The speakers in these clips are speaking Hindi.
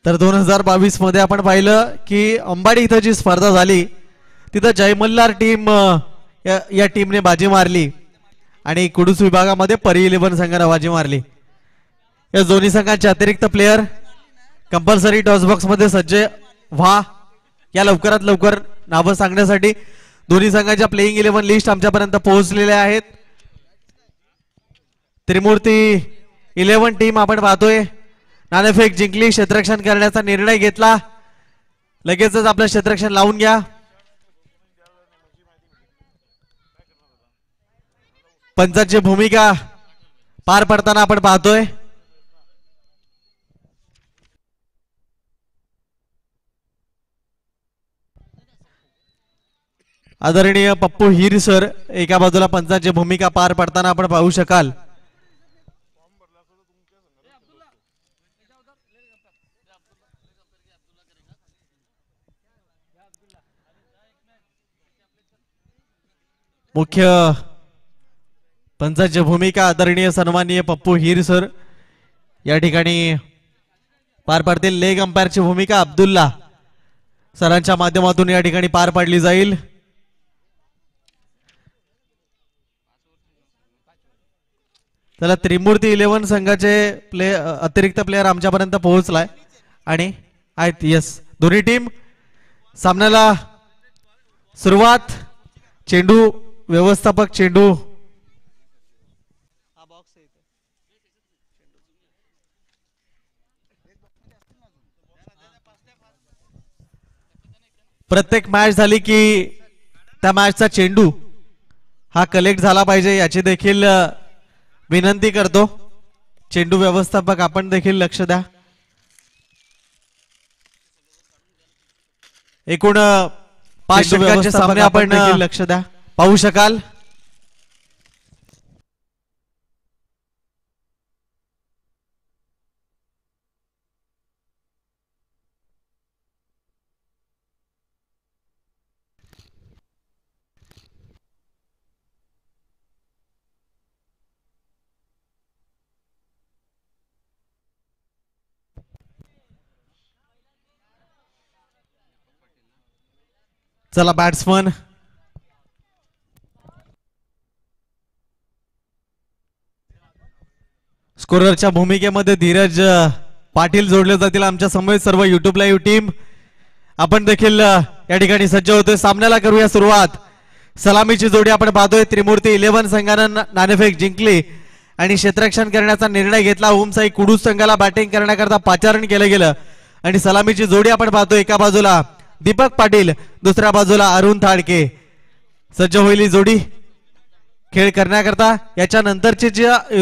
तर 2022 मध्ये आपण पाहिलं की अंबाडी इथं जी स्पर्धा झाली तिथं जय मल्हार टीम या टीमने बाजी मारली आणि कुडूस विभागामध्ये परी 11 संघाने बाजी मारली। या दोन्ही संघांचे अतिरिक्त प्लेयर कंपल्सरी टॉस बॉक्स मध्ये सज्ज व्हा। या लवकरात लवकर नावं सांगण्यासाठी दोन्ही संघांच्या प्लेइंग 11 लिस्ट आमच्यापर्यंत पोहोचलेल्या आहेत। त्रिमूर्ती 11 टीम आपण पाहतोय नाणेफेक जिंकली, क्षेत्ररक्षण करण्याचा निर्णय घेतला। लगेचच आपलं क्षेत्ररक्षण लावून घ्या। पंचांची भूमिका पार पडताना आपण पाहतोय। आदरणीय पप्पू हिर सर एका बाजूला पंचांची भूमिका पार पडताना आपण पाहू शकाल। मुख्य पंचांची भूमिका आदरणीय सन्माननीय पप्पू हिर सर या ठिकाणी पार पडतील। लेग अंपायरची भूमिका अब्दुल्ला सरांच्या माध्यमातून या ठिकाणी पार पाडली जाईल। त्याला त्रिमूर्ती 11 संघाचे अतिरिक्त प्लेयर आमच्यापर्यंत पोहोचलाय आणि आहेत। यस, दोन्ही टीम सामन्याला सुरुवात। चेंडू व्यवस्थापक चेंडू प्रत्येक मॅच झाली की त्या मॅचचा चेंडू हा कलेक्ट झाला पाहिजे याची देखील विनंती करतो। चेंडू व्यवस्थापक आपण देखील लक्ष द्या। एकूण 5 षटकांचे सामने आपण देखील लक्ष द्या पाहू शकाल। चला बॅट्समन स्कोररच्या भूमिकेमध्ये धीरज पाटील जोडले जातील आमच्या समोर सर्व युट्यूब लाईव्ह टीम आपण देखील या ठिकाणी सज्ज होतोय। सामन्याला करूया सुरुवात। सलामीची जोडी आपण पाहतोय। त्रिमूर्ती 11 संघानं नाणेफेक जिंकली आणि क्षेत्ररक्षण करण्याचा निर्णय घेतला। ओमसाई कुडूस संघाला बॅटिंग करण्याकरता पाचारण केलं गेलं आणि सलामीची जोडी आपण पाहतोय। एका बाजूला दीपक पाटील, दुसऱ्या बाजूला अरुण थाडके सज्ज होईल जोडी खेळ करण्याकरता। याच्या नंतरचे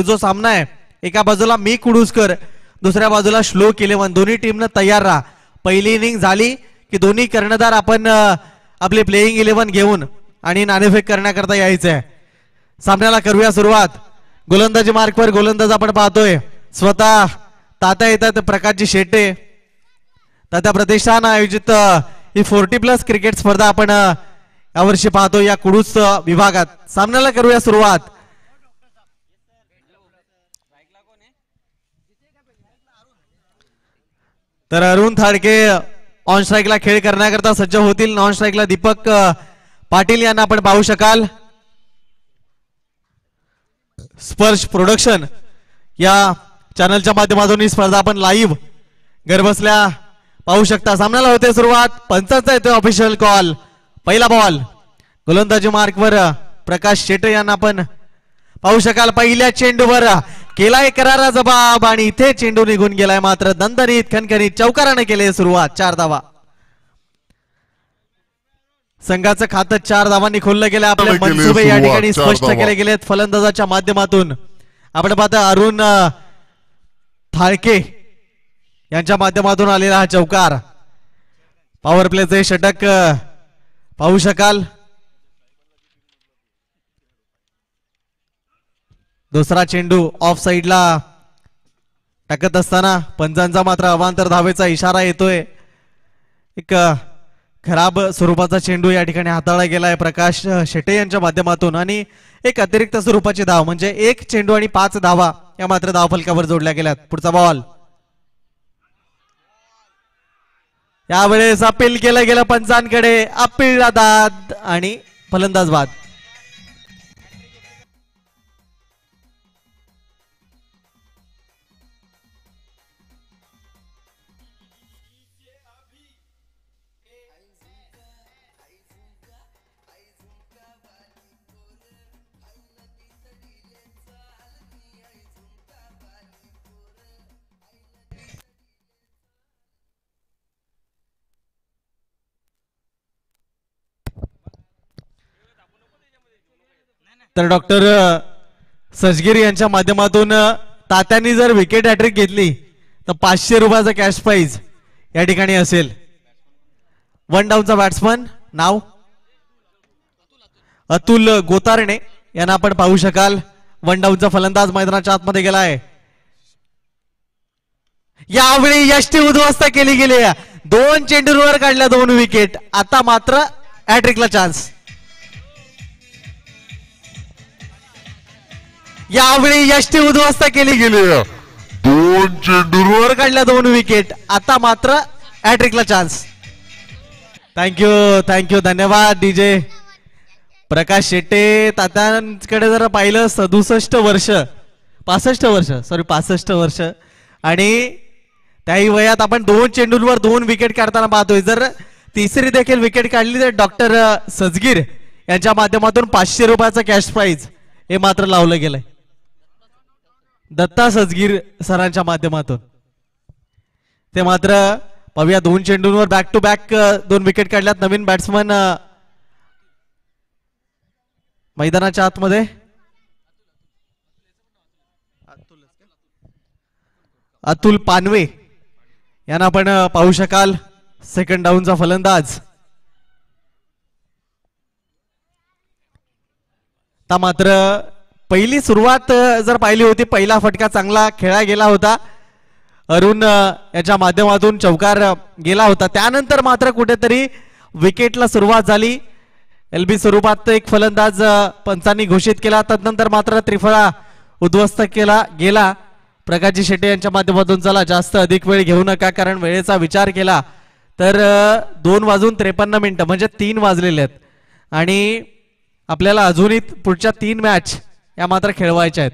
जो सामना आहे एका बाजूला मी कुडूसकर, दुसऱ्या बाजूला श्लोक 11। दोन्ही टीमनं तयार राहा। पहिली इनिंग झाली की दोन्ही कर्णधार आपण आपले प्लेइंग 11 घेऊन आणि नाणेफेक करण्याकरता यायचं आहे। सामन्याला करूया सुरुवात। गोलंदाजी मार्कवर गोलंदाज आपण पाहतोय स्वतः तात्या येतात प्रकाशजी शेटे। तात्या प्रतिष्ठान आयोजित ही 40+ क्रिकेट स्पर्धा आपण यावर्षी पाहतो या कुडूस विभागात। सामन्याला करूया सुरुवात। तर अरुण थाडके ऑन स्ट्राइकला खेळ करण्याकरता सज्ज होतील। नॉन स्ट्राइकला दीपक पाटील यांना आपण पाहू शकाल। स्पर्श प्रोडक्शन या चॅनलच्या माध्यमातून ही स्पर्धा आपण लाईव्ह घरबसल्या पाहू शकता। सामन्याला होते सुरुवात। पंचांचा येतोय ऑफिशियल कॉल। पहिला बॉल गोलंदाजी मार्कवर प्रकाश शेटे यांना आपण पाहू शकाल। पहिल्या चेंडूवर केलाय करारा जबाब आणि इथे चेंडू निघून गेलाय मात्र दणदणीत खणखणीत चौकाराने केले सुरुवात। 4 धावा संघाचं खातं 4 धावांनी खोललं गेलं। आपले मनसुबे या ठिकाणी स्पष्ट केले गेलेत फलंदाजाच्या माध्यमातून। आपण पाहता अरुण थाळके यांच्या माध्यमातून आलेला हा चौकार। पॉवर प्लेचे षटक पाहू शकाल। दुसरा चेंडू ऑफ साइडला टाकत असताना पंचांचा मात्र अवांतर धावेचा इशारा येतोय। एक खराब स्वरूपाचा चेंडू या ठिकाणी हाताळला गेलाय प्रकाश शेटे यांच्या माध्यमातून आणि एक अतिरिक्त स्वरूपाची धाव म्हणजे 1 चेंडू आणि 5 धावा या मात्र धावफलकावर जोडल्या गेल्यात। पुढचा बॉल यावेळेस अपील केलं गेलं पंचांकडे, अपील दाद आणि फलंदाज बाद. तर डॉक्टर सजगिरी यांच्या माध्यमातून तात्यांनी जर विकेट हॅट्रिक घेतली तर 500 रुपयाचा कॅश प्राइज या ठिकाणी असेल. वन डाऊनचा बॅट्समन नाव अतुल गोतारणे यांना आपण पाहू शकाल. वन डाऊनचा फलंदाज मैदानाच्या आतमध्ये गेलाय. यावेळी यष्टी उद्ध्वस्त केली गेली. 2 चेंडूंवर काढल्या 2 विकेट. आता मात्र हॅट्रिकला चान्स. यावेळी यष्टी उद्ध्वस्त केली गेली. 2 चेंडूंवर काढल्या 2 विकेट. आता मात्र हॅट्रिकला चान्स. थँक्यू थँक्यू धन्यवाद डीजे प्रकाश शेट्टे. तात्यांकडे जर पाहिलं 67 वर्ष 65 वर्ष आणि त्याही वयात आपण 2 चेंडूंवर 2 विकेट काढताना पाहतोय. जर तिसरी देखील विकेट काढली तर डॉक्टर सजगीर यांच्या माध्यमातून 500 रुपयाचा कॅश प्राइज हे मात्र लावलं गेलंय. दत्ता सजगीर सरांच्या माध्यमातून ते मात्र पाहूया. 2 चेंडूंवर बॅक टू बॅक 2 विकेट काढल्यात. नवीन बॅट्समन मैदानाच्या आतमध्ये अतुल पानवे यांना आपण पाहू शकाल. सेकंड डाऊनचा फलंदाज. ता मात्र पहिली सुरुवात जर पाहिली होती, पहिला फटका चांगला खेळला गेला होता. अरुण याच्या माध्यमातून चौकार गेला होता. त्यानंतर मात्र कुठेतरी विकेटला सुरुवात झाली. एलबी स्वरूपात एक फलंदाज पंचांनी घोषित केला. तदनंतर मात्र त्रिफळा उद्ध्वस्त केला गेला. प्रकाशजी शेट्टे यांच्या माध्यमातून चला जास्त अधिक वेळ घेऊ नका, कारण वेळेचा विचार केला तर 2:53 म्हणजे 3 वाजलेले आहेत आणि आपल्याला अजूनही पुढच्या 3 मॅच या मात्र खेळवायच्या आहेत.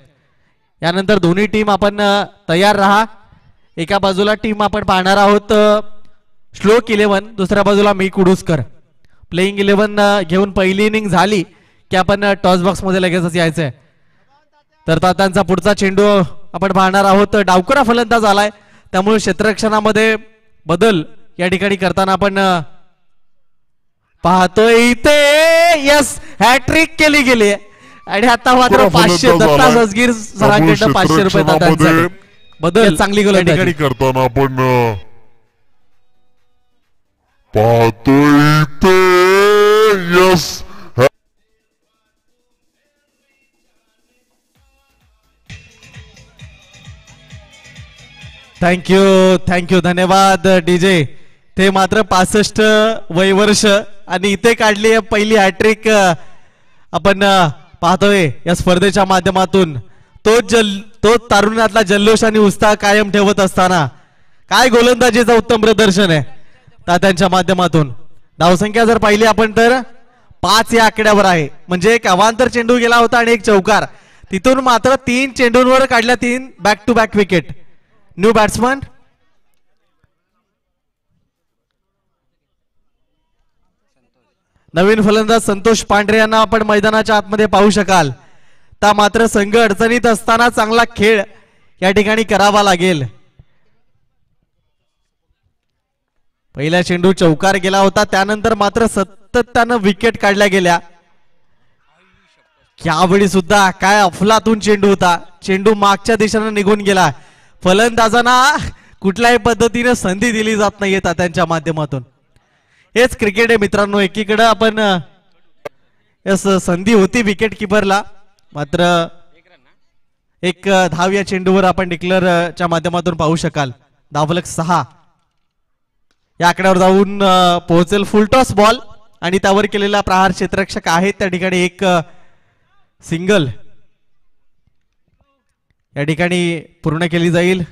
यानंतर दोन्ही टीम आपण तयार राहा. एका बाजूला टीम आपण पाहणार आहोत श्लोक 11, दुसऱ्या बाजूला मी कुडुसकर. प्लेइंग 11 घेऊन पहिली इनिंग झाली की आपण टॉस बॉक्स मध्ये लगेचच यायचंय. तर तात्यांचा पुढचा चेंडू आपण पाहणार आहोत. डावकरा फलंदाज आलाय त्यामुळे क्षेत्ररक्षणामध्ये बदल या ठिकाणी करताना आपण पाहतोय. इथे यस हॅट्रिक केली गेली आणि आता मात्र 500 दत्ता सजगीर सरांकडनं 500 रुपये तात्यांसाठी. बदल चांगली गोलंदाजी करताना आपण पाहतोय इथे यस. थँक्यू धन्यवाद डीजे. ते मात्र 65 वय वर्ष आणि इथे काढली पहिली हॅट्रिक आपण पाहतोय या स्पर्धेच्या माध्यमातून. तो तारुण्यातला जल्लोष आणि उत्साह कायम ठेवत असताना काय गोलंदाजीचं उत्तम प्रदर्शन आहे तात्यांच्या माध्यमातून. धावसंख्या जर पाहिली आपण तर 5 या आकड्यावर आहे. म्हणजे एक अवांतर चेंडू गेला होता आणि एक चौकार. तिथून मात्र 3 चेंडूंवर काढल्या 3 back to back wicket. New batsman नवीन फलंदाज संतोष पांढरे यांना आपण मैदानाच्या आतमध्ये पाहू शकाल. ता मात्र संघ अडचणीत असताना चांगला खेळ या ठिकाणी करावा लागेल. पहिला चेंडू चौकार गेला होता, त्यानंतर मात्र सातत्यानं विकेट काढल्या गेल्या. यावेळी सुद्धा काय अफलातून चेंडू होता. चेंडू मागच्या दिशेने निघून गेला. फलंदाजांना कुठल्याही पद्धतीने संधी दिली जात नाहीये त्यांच्या माध्यमातून. हेच क्रिकेट आहे मित्रांनो. एकीकडे आपण संधी होती विकेट किपरला, मात्र एक धाव या चेंडूवर आपण डिक्लेअरच्या माध्यमातून पाहू शकाल. धावफलक 6 या आकड्यावर जाऊन पोहोचेल. फुल टॉस बॉल आणि त्यावर केलेला प्रहार क्षेत्ररक्षक आहेत त्या ठिकाणी एक सिंगल या ठिकाणी पूर्ण केली जाईल.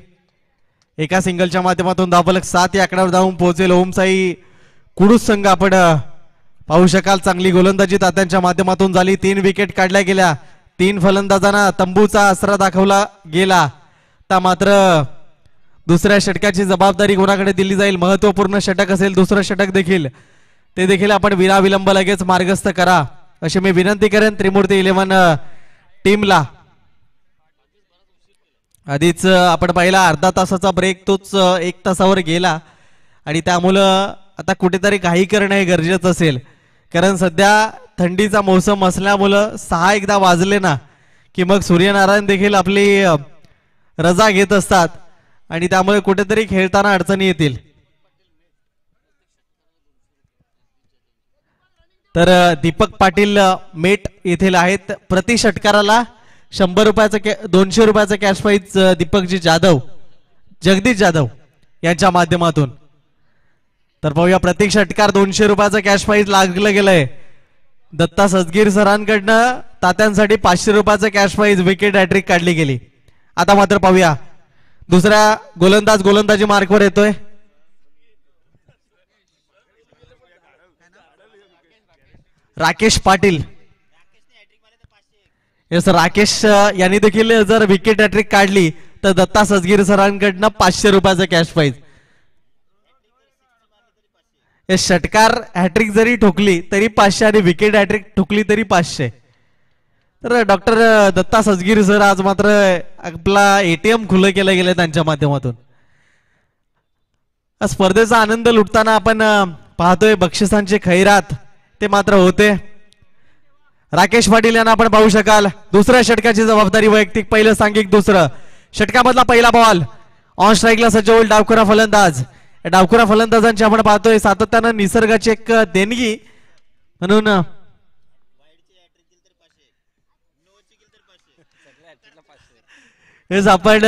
एका सिंगलच्या माध्यमातून धावफलक 7 या आकड्यावर धावून पोहोचेल. ओमसाई कुडूस संघ आपण पाहू शकाल. चांगली गोलंदाजी तात्यांच्या माध्यमातून झाली. 3 विकेट काढल्या गेल्या. 3 फलंदाजांना तंबूचा आसरा दाखवला गेला. तर मात्र दुसऱ्या षटकाची जबाबदारी कोणाकडे दिली जाईल. महत्वपूर्ण षटक असेल दुसरं षटक देखील, ते देखील आपण विनाविलंब लगेच मार्गस्थ करा अशी मी विनंती करेन त्रिमूर्ती 11 टीमला. आधीच आपण पाहिला अर्धा तासाचा ब्रेक तोच 1 तासावर गेला आणि त्यामुळं आता कुठेतरी काही करणं हे गरजेचं असेल. कारण सध्या थंडीचा मोसम असल्यामुळं 6 एकदा वाजले ना की मग सूर्यनारायण देखील आपली रजा घेत असतात आणि त्यामुळे कुठेतरी खेळताना अडचणी येतील. तर दीपक पाटील मेट येथील आहेत. प्रति षटकाराला 100 रुपयाचं 200 रुपयाचं कॅश प्राइज दीपकजी जाधव, जगदीश जाधव यांच्या माध्यमातून. तर पाहूया प्रत्येक षटकार 200 रुपयाचं कॅश प्राइज लागलं गेलंय. दत्ता सदगीर सरांकडनं तात्यांसाठी 500 रुपयाचं कॅश प्राइज. विकेट हॅट्रिक काढली गेली. आता मात्र पाहूया दुसऱ्या गोलंदाजी मार्कवर येतोय. राकेश पाटील. यस, राकेश यांनी देखील जर विकेट हॅट्रिक काढली तर दत्ता सदगीर सरांकडनं 500 रुपयाचं कॅश प्राइज. हे षटकार हॅट्रिक जरी ठोकली तरी 500 आणि विकेट हॅट्रिक ठोकली तरी 500. तर डॉक्टर दत्ता सदगीर सर आज मात्र आपला एटीएम खुलं केलं गेलं त्यांच्या माध्यमातून. स्पर्धेचा आनंद लुटताना आपण पाहतोय. बक्षिसांचे खैरात ते मात्र होते. राकेश पाटील यांना आपण पाहू शकाल. दुसऱ्या षटकाची जबाबदारी वैयक्तिक. पहिलं सांघिक दुसरं. षटकामधला पहिला बॉल ऑन स्ट्राईकला सज्ज होईल डावखुरा फलंदाज. डावखुरा फलंदाजांची आपण पाहतोय सातत्यानं निसर्गाची एक देणगी म्हणून हेच आपण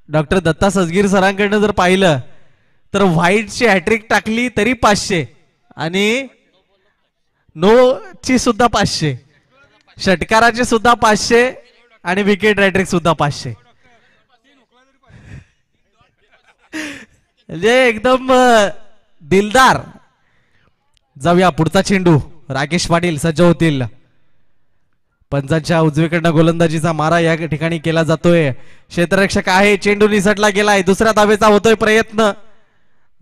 डॉक्टर दत्ता सदगीर सरांकडनं जर पाहिलं तर व्हाईटची हॅट्रिक टाकली तरी 500 आणि नो ची सुद्धा 500, षटकाराची सुद्धा 500 आणि विकेट हॅट्रिक सुद्धा 500. म्हणजे एकदम दिलदार. जाऊया पुढचा चेंडू. राकेश पाटील सज्ज होतील. पंचांच्या उजवीकडनं गोलंदाजीचा मारा या ठिकाणी केला जातोय. क्षेत्ररक्षक आहे. चेंडू निसटला गेलाय. दुसऱ्या धावेचा होतोय प्रयत्न.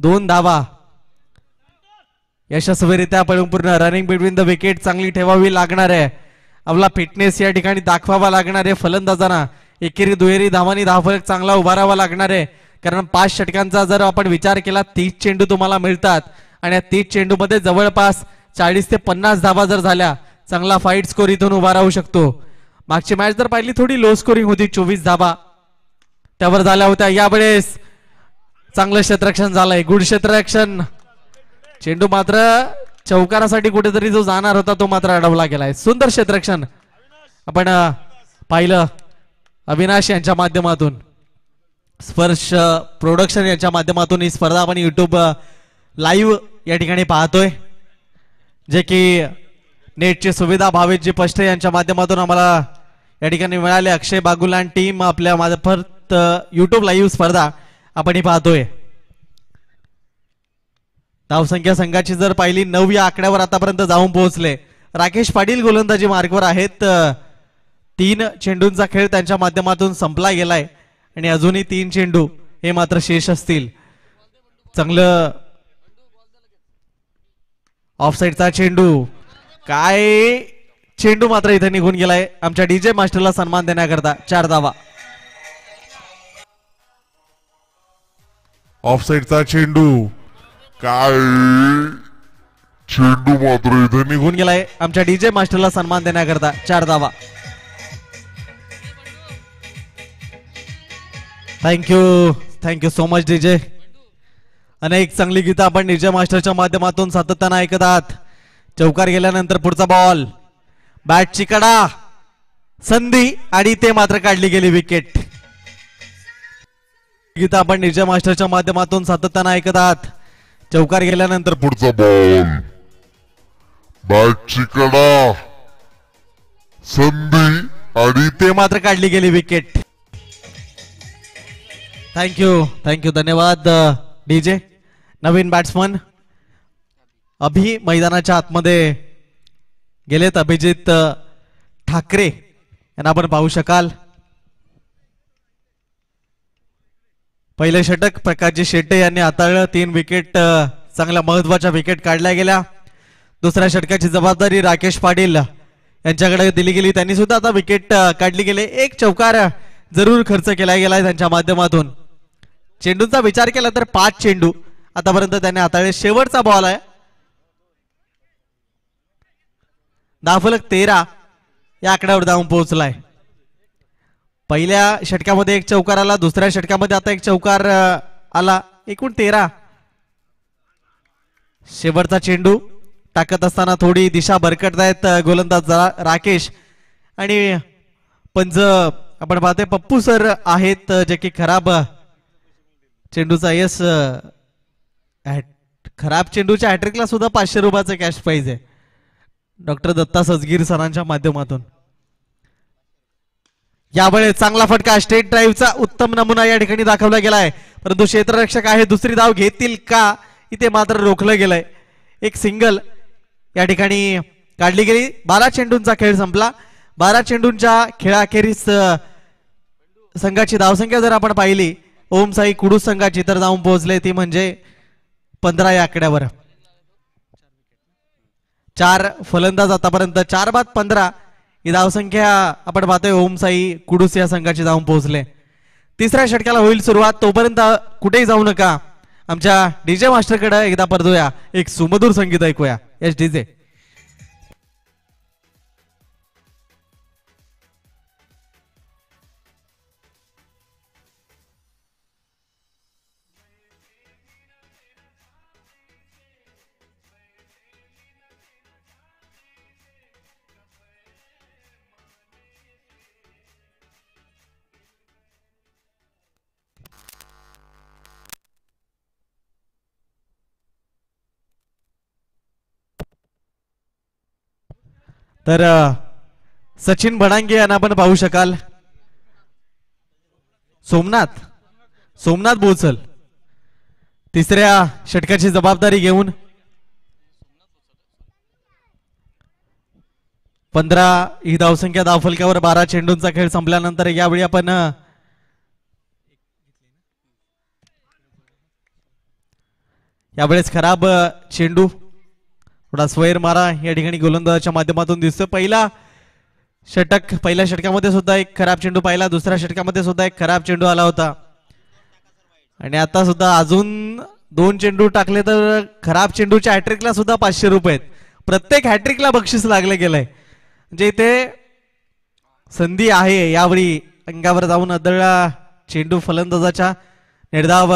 2 धावा यशस्वीरित्या पूर्ण. रनिंग बिटवीन द विकेट चांगली ठेवावी लागणार आहे. आपला फिटनेस या ठिकाणी दाखवावा लागणार आहे फलंदाजांना. एकेरी दुहेरी धावांनी धावफलक चांगला उभारावा लागणार आहे. कारण 5 षटकांचा जर आपण विचार केला 30 चेंडू तुम्हाला मिळतात आणि या 30 चेंडू मध्ये जवळपास 40 ते 50 धावा जर झाल्या चांगला फाईट स्कोर इथून उभा राहू शकतो. मागची मॅच जर पाहिली थोडी लो स्कोरिंग होती. 24 धावा त्यावर झाल्या होत्या. यावेळेस चांगलं क्षेत्ररक्षण झालंय. गुड क्षेत्ररक्षण. चेंडू मात्र चौकारासाठी कुठेतरी जो जाणार होता तो मात्र अडवला गेलाय. सुंदर क्षेत्ररक्षण आपण पाहिलं अविनाश यांच्या माध्यमातून. स्पर्श प्रोडक्शन यांच्या माध्यमातून ही स्पर्धा आपण युट्यूब लाईव्ह या ठिकाणी पाहतोय. जे की नेटची सुविधा भावेशजी पष्टे यांच्या माध्यमातून आम्हाला या ठिकाणी मिळाले. अक्षय बागुलान टीम आपल्या मार्फत युट्यूब लाईव्ह स्पर्धा आपण ही पाहतोय. धावसंख्या संघाची जर पाहिली 9 या आकड्यावर आतापर्यंत जाऊन पोहोचले. राकेश पाटील गोलंदाजी मार्गवर आहेत. 3 चेंडूंचा खेळ त्यांच्या माध्यमातून संपला गेलाय आणि अजूनही 3 चेंडू हे मात्र शेष असतील. चांगलं ऑफसाईडचा चेंडू. काय चेंडू मात्र इथे निघून गेलाय. आमच्या डीजे मास्टरला सन्मान देण्याकरता 4 धावा. ऑफसाईडचा चेंडू. काय चेंडू मात्र इथे निघून गेलाय. आमच्या डीजे मास्टरला सन्मान देण्याकरता 4 धावा. Thank you so much DJ. अनेक चांगली गीतं आपण डीजे मास्टरच्या माध्यमातून सातत्यानं ऐकत आहात. चौकार गेल्यानंतर पुढचा बॉल. बॅटची कडा. संधी आणि ते मात्र काढली गेली विकेट. गीतं आपण डीजे मास्टरच्या माध्यमातून सातत्यानं ऐकत आहात. चौकार गेल्यानंतर पुढचा बॉल. बॅटची कडा. संधी आणि ते मात्र काढली गेली विकेट. थँक्यू धन्यवाद डीजे. नवीन बॅट्समन अभि मैदानाच्या आतमध्ये गेलेत. अभिजित ठाकरे यांना आपण पाहू शकाल. पहिले षटक प्रकाशजी शेट्टे यांनी हाताळलं. 3 विकेट चांगल्या महत्वाच्या विकेट काढल्या गेल्या. दुसऱ्या षटकाची जबाबदारी राकेश पाटील यांच्याकडे दिली गेली. त्यांनी सुद्धा आता विकेट काढली गेले. एक चौकार जरूर खर्च केला गेलाय त्यांच्या माध्यमातून. चेंडूंचा विचार केला तर 5 चेंडू आतापर्यंत त्यांनी हाताळले. शेवटचा बॉल आहे. धावफलक 13 या आकड्यावर धावून पोहोचलाय. पहिल्या षटकामध्ये एक चौकार आला. दुसऱ्या षटकामध्ये आता एक चौकार आला. एकूण 13. शेवटचा चेंडू टाकत असताना थोडी दिशा भरकटतायत गोलंदाज राकेश. आणि पंच आपण पाहतोय पप्पू सर आहेत जे की खराब चेंडूचा खराब चेंडूच्या हॅट्रिकला सुद्धा 500 रुपयाचं कॅश प्राइज आहे डॉक्टर दत्ता सजगीर सरांच्या माध्यमातून. यावेळेस चांगला फटका स्टेट ड्राईव्हचा उत्तम नमुना या ठिकाणी दाखवला गेलाय. परंतु क्षेत्ररक्षक आहे. दुसरी धाव घेतील का इथे मात्र रोखलं गेलंय. एक सिंगल या ठिकाणी काढली गेली. 12 चेंडूंचा खेळ संपला. 12 चेंडूंच्या खेळाखेरीस संघाची धावसंख्या जर आपण पाहिली ओम साई कुडू संघाची तर जाऊन पोहोचले ती म्हणजे 15 या आकड्यावर. 4 फलंदाज आतापर्यंत 4 बाद 15 ही धावसंख्या आपण पाहतोय ओम साई कुडूस या संघाची जाऊन पोहोचले. तिसऱ्या षटकाला होईल सुरुवात. तोपर्यंत कुठेही जाऊ नका. आमच्या डीजे मास्टरकडे एकदा परतूया. एक सुमधुर संगीत ऐकूया. S DJ. तर सचिन भडांगे यांना आपण पाहू शकाल. सोमनाथ बोचल तिसऱ्या षटकाची जबाबदारी घेऊन 15 ही धावसंख्या धावफलकावर. 12 चेंडूंचा खेळ संपल्यानंतर यावेळी आपण यावेळेस खराब चेंडू थोडा स्वैर मारा या ठिकाणी गोलंदाजाच्या माध्यमातून दिसतोय. पहिल्या षटकामध्ये सुद्धा एक खराब चेंडू पाहिला. दुसऱ्या षटकामध्ये सुद्धा एक खराब चेंडू आला होता. आणि आता सुद्धा अजून 2 चेंडू टाकले तर खराब चेंडूच्या हॅट्रिकला सुद्धा 500 रुपये आहेत. प्रत्येक हॅट्रिकला बक्षीस लागले गेलंय. म्हणजे इथे संधी आहे. यावेळी अंगावर जाऊन आदळला चेंडू फलंदाजाच्या निर्धाव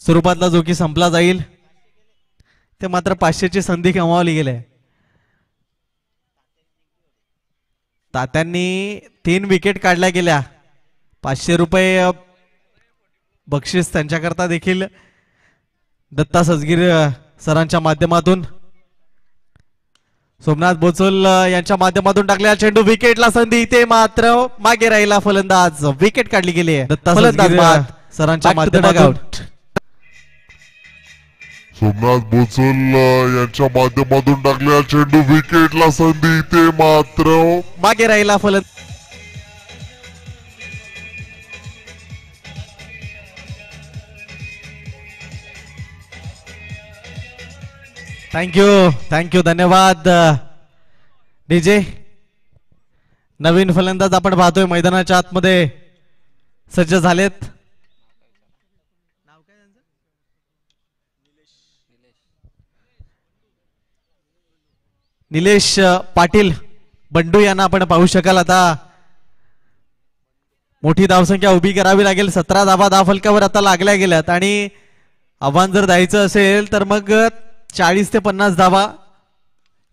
स्वरूपातला जो की संपला जाईल ते मात्र 500ची संधी गमावली गेली. तात्यांनी 3 विकेट काढल्या गेल्या. 500 रुपये बक्षीस त्यांच्याकरता देखील दत्ता सजगीर सरांच्या माध्यमातून. सोमनाथ बोचल यांच्या माध्यमातून टाकलेला चेंडू विकेटला संधी. इथे मात्र मागे राहिला फलंदाज. विकेट काढली गेली आहे दत्ता सजगीर सरांच्या माध्यमातून. सोमनाथ बोचल यांच्या माध्यमातून टाकलेला चेंडू विकेटला संधी. ते मात्र मागे राहिला फलंदाज. थँक्यू धन्यवाद डीजे. नवीन फलंदाज आपण पाहतोय मैदानाच्या आतमध्ये सज्ज झालेत. निलेश पाटील बंडू यांना आपण पाहू शकाल. आता मोठी धावसंख्या उभी करावी लागेल. 17 धावा धावफलकावर आता लागल्या गेल्यात आणि आव्हान जर द्यायचं असेल तर मग 40 ते 50 धावा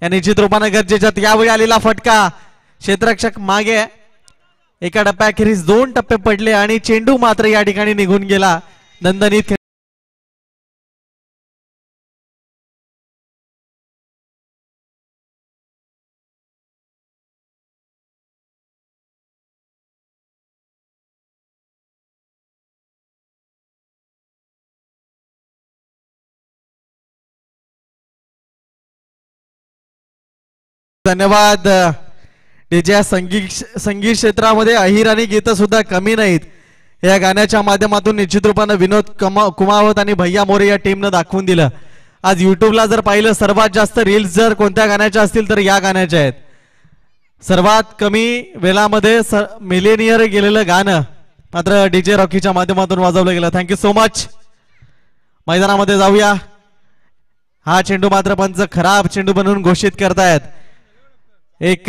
या निश्चित रूपाने गरजेच्यात. यावेळी आलेला फटका क्षेत्ररक्षक मागे. एका टप्प्याखेरीज 2 टप्पे पडले आणि चेंडू मात्र या ठिकाणी निघून गेला. नंदनीत धन्यवाद. डीजे संगीत क्षेत्रामध्ये अहिर आणि गीतं सुद्धा कमी नाहीत. या गाण्याच्या माध्यमातून निश्चित रूपाने विनोद कुमावत आणि भैया मोरे या टीमनं दाखवून दिलं. आज युट्यूबला जर पाहिलं सर्वात जास्त रील्स जर कोणत्या गाण्याच्या असतील तर या गाण्याच्या आहेत. सर्वात कमी वेळामध्ये मिलेनियर गेलेलं गाणं मात्र डीजे रॉकीच्या माध्यमातून वाजवलं गेलं. Thank you so much. मैदानामध्ये जाऊया. हा चेंडू मात्र पंच खराब चेंडू बनवून घोषित करतायत. एक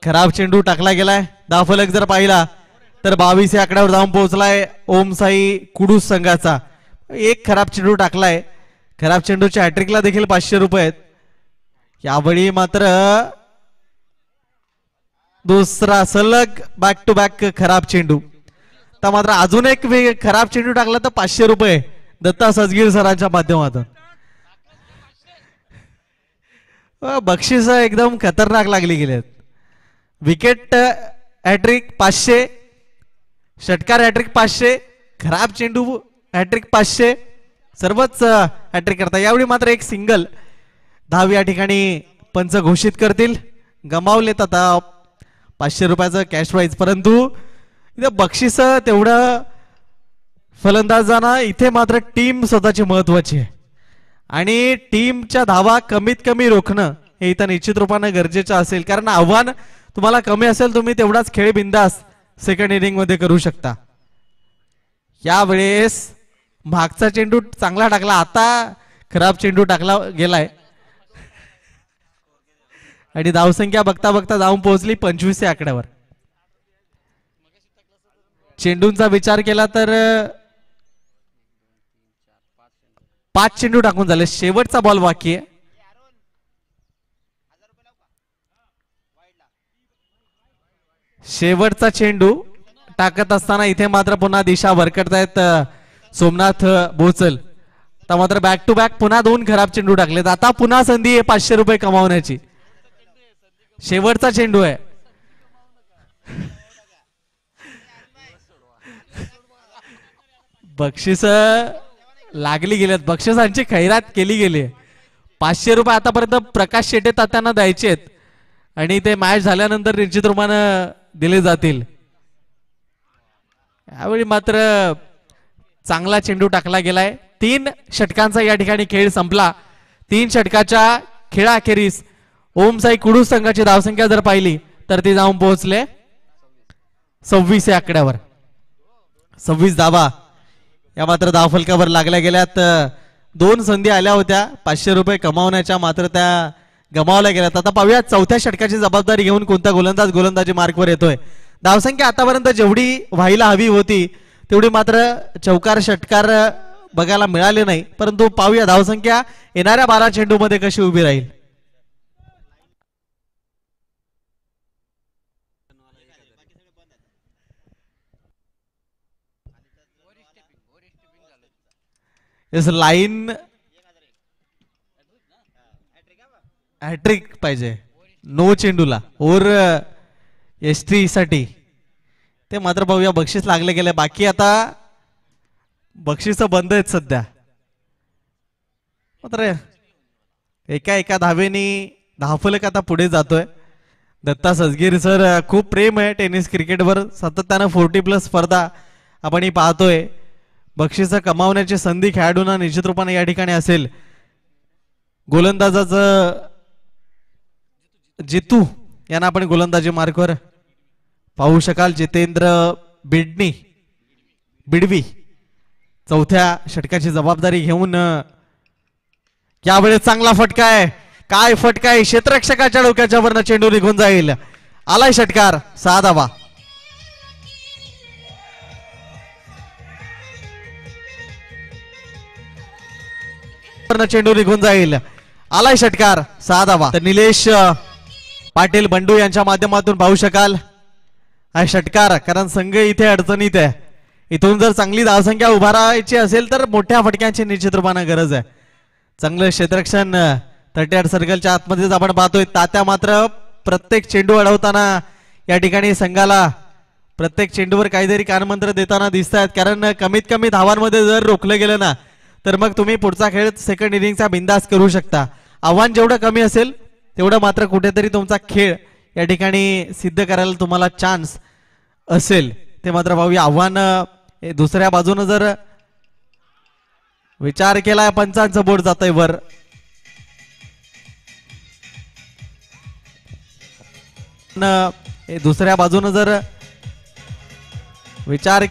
खराब चेंडू टाकला गेलाय. धावफलक जर पाहिला तर 22 या आकड्यावर जाऊन पोहोचलाय ओम साई कुडूस संघाचा. एक खराब चेंडू टाकलाय. खराब चेंडूच्या हॅट्रिकला देखील 500 रुपये आहेत. यावेळी मात्र दुसरा सलग बॅक टू बॅक खराब चेंडू. तर मात्र अजून एक खराब चेंडू टाकला तर 500 रुपये दत्ता सजगीर सरांच्या माध्यमातून. बक्षीस एकदम खतरनाक लागली गेलेत. विकेट हॅट्रिक 500, षटकार हॅट्रिक 500, खराब चेंडू हॅट्रिक 500, सर्वच हॅट्रिक करता. यावेळी मात्र एक सिंगल धाव या ठिकाणी पंच घोषित करतील. गमावलेत आता 500 रुपयाचं कॅश प्राइज. परंतु इथे बक्षीस तेवढं फलंदाजांना इथे मात्र टीम स्वतःची महत्वाची आहे आणि टीमच्या धावा कमीत कमी रोखणं हे इथं निश्चित रूपानं गरजेचं असेल. कारण आव्हान तुम्हाला कमी असेल तुम्ही तेवढाच खेळ बिंदास सेकंड इनिंग मध्ये करू शकता. यावेळेस मागचा चेंडू चांगला टाकला, आता खराब चेंडू टाकला गेलाय आणि धावसंख्या बघता बघता जाऊन पोहोचली 25 या आकड्यावर. चेंडूंचा विचार केला तर 5 चेंडू टाकून झाले. शेवटचा बॉल बाकी आहे. शेवटचा चेंडू टाकत असताना इथे मात्र पुन्हा दिशा भरकटतायत सोमनाथ बोचल. आता मात्र बॅक टू बॅक पुन्हा 2 खराब चेंडू टाकलेत. आता पुन्हा संधी आहे 500 रुपये कमावण्याची. शेवटचा चेंडू आहे. बक्षीस लागली गेलेत. बक्षिसांची खैरात केली गेली. 500 रुपये आतापर्यंत प्रकाश शेटे तात्यांना द्यायचे आहेत आणि ते मॅच झाल्यानंतर निश्चित रूपाने दिले जातील. यावेळी मात्र चांगला चेंडू टाकला गेलाय. 3 षटकांचा या ठिकाणी खेळ संपला. 3 षटकाच्या खेळाखेरीस ओम साई कुडूस संघाची धावसंख्या जर पाहिली तर ते जाऊन पोहोचले 26 या आकड्यावर. 26 धावा या मात्र धावफलकावर लागल्या गेल्यात. 2 संधी आल्या होत्या 500 रुपये कमावण्याच्या, मात्र त्या गमावल्या गेल्यात. आता पाहूया चौथ्या षटकाची जबाबदारी घेऊन कोणता गोलंदाज गोलंदाजी मार्कवर येतोय. धावसंख्या आतापर्यंत जेवढी व्हायला हवी होती तेवढी मात्र चौकार षटकार बघायला मिळाले नाही. परंतु पाहूया धावसंख्या येणाऱ्या 12 चेंडू मध्ये कशी उभी राहील. लाईन हॅट्रिक पाहिजे. नो चेंडूला और एसटी साठी ते मात्र पाहूया. बक्षीस लागले गेले. बाकी आता बक्षीस बंद आहेत सध्या. मात्र एका धावेनी धावफलक आता पुढे जातोय. दत्ता सजगीर सर खूप प्रेम आहे टेनिस क्रिकेटवर. सातत्यानं 40+ स्पर्धा आपण पाहतोय. बक्षीस कमावण्याची संधी खेळाडूंना निश्चित रूपाने या ठिकाणी असेल. गोलंदाजाचं जितू यांना आपण गोलंदाजी मार्कवर पाहू शकाल. जितेंद्र बिडवी चौथ्या षटकाची जबाबदारी घेऊन. यावेळेस चांगला फटका आहे. काय फटका आहे. क्षेत्ररक्षकाच्या डोक्याच्या वरनं चेंडू निघून जाईल. आलाय षटकार. 6 धावा. चेंडू निघून जाईल. आलाय षटकार. 6 धावा. तर निलेश पाटील बंडू यांच्या माध्यमातून पाहू शकाल हा षटकार. कारण संघ इथे अडचणीत आहे. इथून जर चांगली धावसंख्या उभारायची असेल तर मोठ्या फटक्यांची निश्चित रूपाने गरज आहे. चांगलं क्षेत्ररक्षण 38 सर्कलच्या आतमध्येच आपण पाहतोय. तात्या मात्र प्रत्येक चेंडू अडवताना या ठिकाणी संघाला प्रत्येक चेंडूवर काहीतरी कानमंत्र देताना दिसत आहेत. कारण कमीत कमी धावांमध्ये जर रोखलं गेलं ना तर मग तुम्ही पुढचा खेळ सेकंड इनिंगचा बिंदास करू शकता. आव्हान जेवढं कमी असेल तेवढं मात्र कुठेतरी तुमचा खेळ या ठिकाणी सिद्ध करायला तुम्हाला चान्स असेल ते मात्र पाहूया. आव्हान दुसऱ्या बाजूने जर विचार केलाय पंचांचं बोट जातंय वर. दुसऱ्या बाजूने जर विचार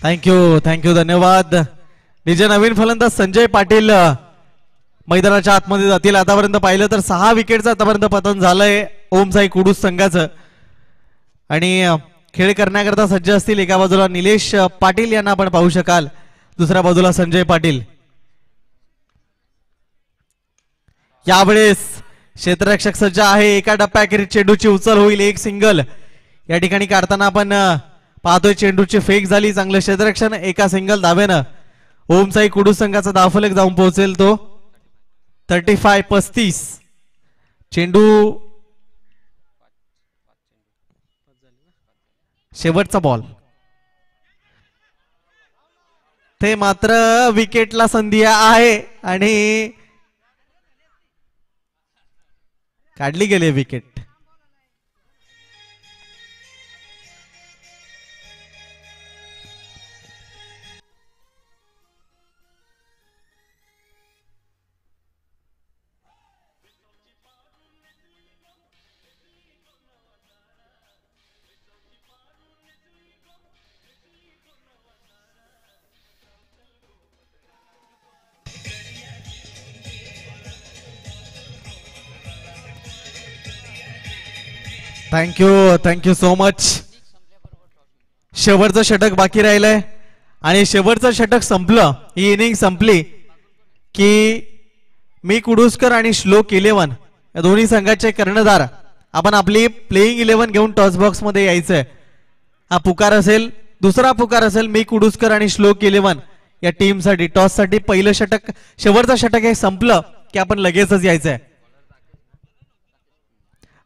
थँक्यू धन्यवाद. निजे नवीन फलंदाज संजय पाटील मैदानाच्या आतमध्ये जातील. आतापर्यंत पाहिलं तर 6 विकेटचं आतापर्यंत पतन झालंय ओमसाई कुडूस संघाचं. आणि खेळ करण्याकरता सज्ज असतील. एका बाजूला निलेश पाटील यांना आपण पाहू शकाल, दुसऱ्या बाजूला संजय पाटील. यावेळेस क्षेत्ररक्षक सज्ज आहे. एका डप्प्याखेरीज चेंडूची उचल होईल, एक सिंगल या ठिकाणी काढताना आपण पाहतोय. चेंडूची फेक झाली, चांगलं क्षेत्ररक्षण, एका सिंगल धावेनं ओमसाई कुडूस संघाचा धावफलक जाऊन पोहोचेल तो 35-35. चेंडू शेवटचा बॉल, ते मात्र विकेटला संधी आहे आणि काढली गेली विकेट. Thank you so much. शेवटचं षटक बाकी राहिलंय आणि शेवटचं षटक संपलं, ही इनिंग संपली की मी कुडूसकर आणि श्लोक 11 या दोन्ही संघाचे कर्णधार आपण आपली प्लेइंग 11 घेऊन टॉस बॉक्स मध्ये यायचंय. हा पुकार असेल, दुसरा पुकार असेल मी कुडूसकर आणि श्लोक 11 या टीम साठी टॉस साठी. पहिलं षटक, शेवटचं षटक हे संपलं की आपण लगेचच यायचंय.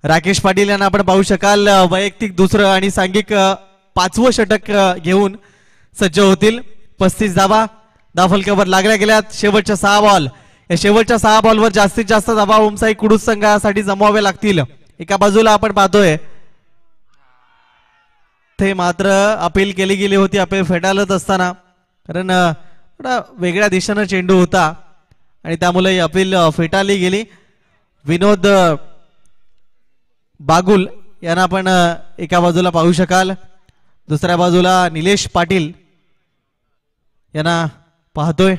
राकेश पाटील यांना आपण पाहू शकाल, वैयक्तिक दुसरं आणि सांघिक 5वं षटक घेऊन सज्ज होतील. 35 धावा धावफलकावर लागल्या गेल्यात. शेवटच्या 6 बॉल, या शेवटच्या 6 बॉलवर जास्तीत जास्त धावा ओमसाई कुडूस संघासाठी जमवावे लागतील. एका बाजूला आपण पाहतोय ते मात्र अपील केली गेली होती, अपील फेटाळत असताना, कारण थोडा वेगळ्या दिशेनं चेंडू होता आणि त्यामुळे ही अपील फेटाळली गेली. विनोद बागुल यांना आपण एका बाजूला पाहू शकाल, दुसऱ्या बाजूला निलेश पाटील यांना पाहतोय.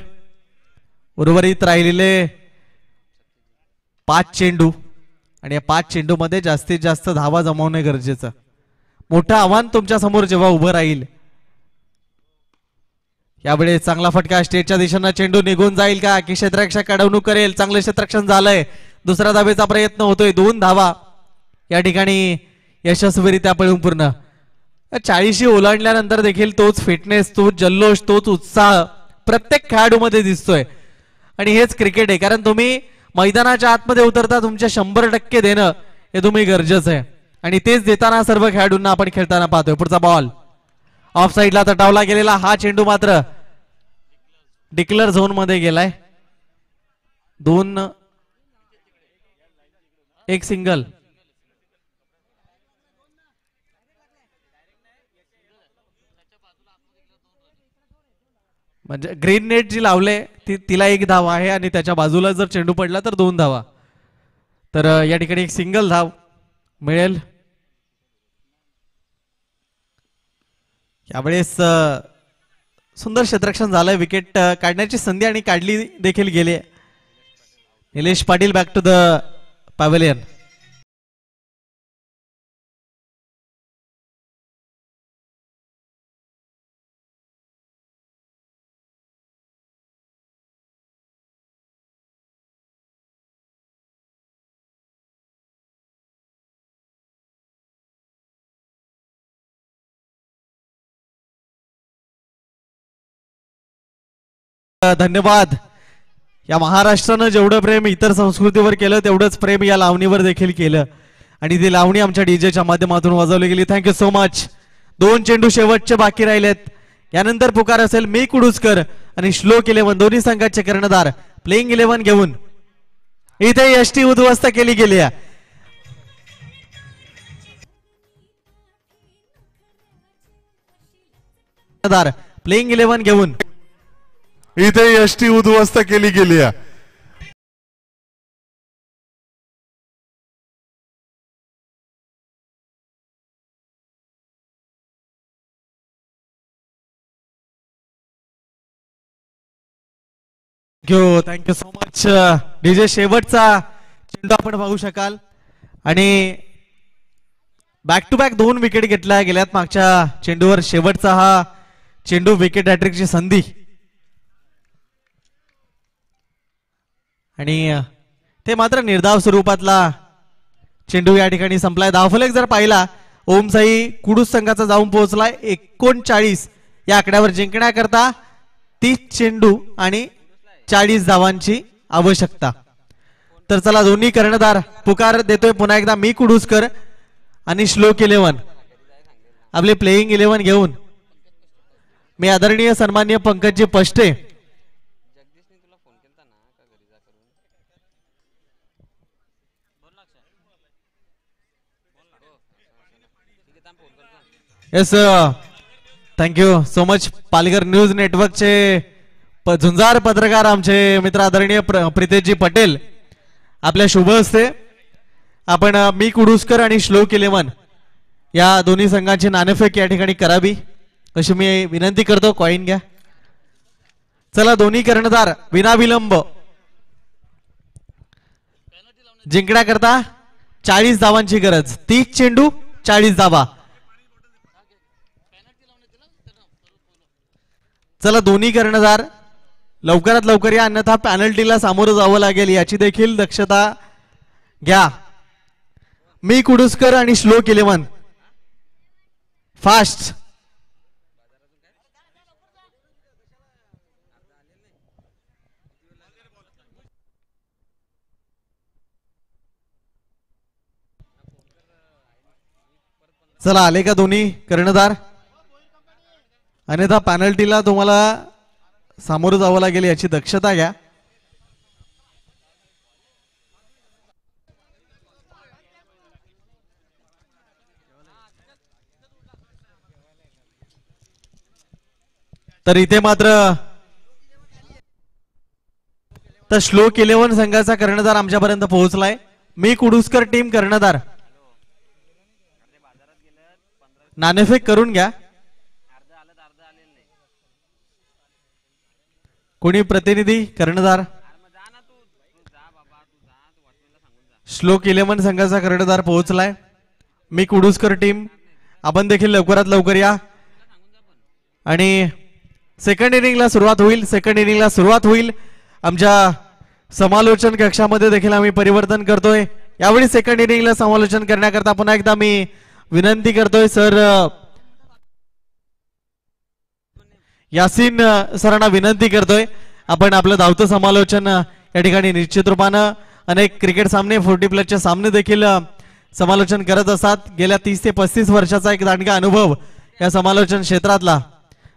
उर्वरित राहिलेले 5 चेंडू आणि या 5 चेंडू मध्ये जास्तीत जास्त धावा जमवणे गरजेचं. मोठं आव्हान तुमच्या समोर जेव्हा उभं राहील. यावेळी चांगला फटका स्टेटच्या दिशेनं, चेंडू निघून जाईल का की क्षेत्ररक्षक अडवणूक करेल. चांगलं क्षेत्ररक्षण झालंय, दुसऱ्या धावेचा प्रयत्न होतोय. 2 धावा या ठिकाणी यशस्वीरित्या पळून पूर्ण. 40 ओलांडल्यानंतर देखील तोच फिटनेस, तोच जल्लोष, तोच उत्साह प्रत्येक खेळाडूमध्ये दिसतोय. आणि हेच क्रिकेट आहे, कारण तुम्ही मैदानाच्या आतमध्ये उतरता, तुमच्या 100% देणं हे तुम्ही गरजेचं आहे आणि तेच देताना सर्व खेळाडूंना आपण खेळताना पाहतोय. पुढचा बॉल ऑफ साइडला तटावला गेलेला, हा चेंडू मात्र डिक्लेअर झोन मध्ये गेलाय. 2 एक सिंगल. म्हणजे ग्रीन नेट जी लावले तिला 1 धाव आहे आणि त्याच्या बाजूला जर चेंडू पडला तर 2 धावा. तर या ठिकाणी एक सिंगल धाव मिळेल. यावेळेस सुंदर क्षेत्ररक्षण झालंय, विकेट काढण्याची संधी आणि काढली देखील गेली. Nilesh Patil back to the pavilion. धन्यवाद. या महाराष्ट्रानं जेवढं प्रेम इतर संस्कृतीवर केलं तेवढंच प्रेम या लावणीवर देखील केलं आणि ती लावणी आमच्या डीजेच्या माध्यमातून वाजवली गेली. Thank you so much. 2 चेंडू शेवटचे बाकी राहिलेत. यानंतर पुकार असेल मी कुडूसकर आणि श्लोक 11 दोन्ही संघाचे कर्णधार प्लेइंग 11 घेऊन इथे यष्टी उद्ध्वस्त केली गेली आहे. प्लेइंग 11 घेऊन इथे यष्टी उद्ध्वस्त केली गेली आहे. Thank you so much. डीजे शेवटचा चेंडू आपण पाहू शकाल आणि बॅक टू बॅक 2 विकेट घेतल्या गेल्यात. मागच्या चेंडूवर शेवटचा हा चेंडू विकेट हॅट्रिकची संधी आणि ते मात्र निर्धाव स्वरूपातला चेंडू या ठिकाणी संपलाय. धावफलक जर पाहिला ओमसाई कुडूस संघाचा जाऊन पोहोचलाय 39 या आकड्यावर जिंकण्याकरता 30 चेंडू आणि 40 धावांची आवश्यकता. तर चला दोन्ही कर्णधार पुकार देतोय पुन्हा एकदा मी कुडूसकर आणि श्लोक 11 आपले प्लेइंग 11 घेऊन मी आदरणीय सन्माननीय Pankaj ji Pashte yes thank you so much. Palghar news नेटवर्कचे झुंजार पत्रकार आमचे मित्र आदरणीय प्रितेशजी पटेल आपल्या शुभ हस्ते आपण मी कुडूसकर आणि श्लोक 11 या दोन्ही संघांची नाणेफेक या ठिकाणी करावी अशी मी विनंती करतो. कॉइन घ्या. चला दोन्ही कर्णधार विनाविलंब जिंकण्याकरता 40 धावांची गरज. 30 चेंडू 40 धावा. चला दोन्ही कर्णधार लवकरात लवकर या अन्यथा पॅनल्टीला सामोरं जावं लागेल याची देखील दक्षता घ्या. मी कुडूसकर आणि श्लोक 11 फास्ट. चला आले का दोन्ही कर्णधार अन्यथा पॅनल्टीला तुम्हाला सामोरं जावं लागेल याची दक्षता घ्या. तर इथे मात्र तर श्लोक 11 संघाचा कर्णधार आमच्यापर्यंत पोहोचलाय. मी कुडूसकर टीम कर्णधार नाणेफेक करून घ्या. कोणी प्रतिनिधी कर्णधार श्लोक 11 संघाचा कर्णधार पोहोचलाय. मी कुडूसकर टीम आपण देखील लवकरात लवकर या आणि सेकंड इनिंगला सुरुवात होईल. सेकंड इनिंगला सुरुवात होईल. आमच्या समालोचन कक्षामध्ये देखील आम्ही परिवर्तन करतोय. यावेळी सेकंड इनिंगला समालोचन करण्याकरता पुन्हा एकदा मी विनंती करतोय सर यासीन सरांना विनंती करतोय आपण आपलं धावतं समालोचन या ठिकाणी निश्चित रूपानं अनेक क्रिकेट सामने 40+ सामने देखील समालोचन करत असतात. गेल्या 30 ते 35 वर्षाचा एक दांडगा अनुभव या समालोचन क्षेत्रातला.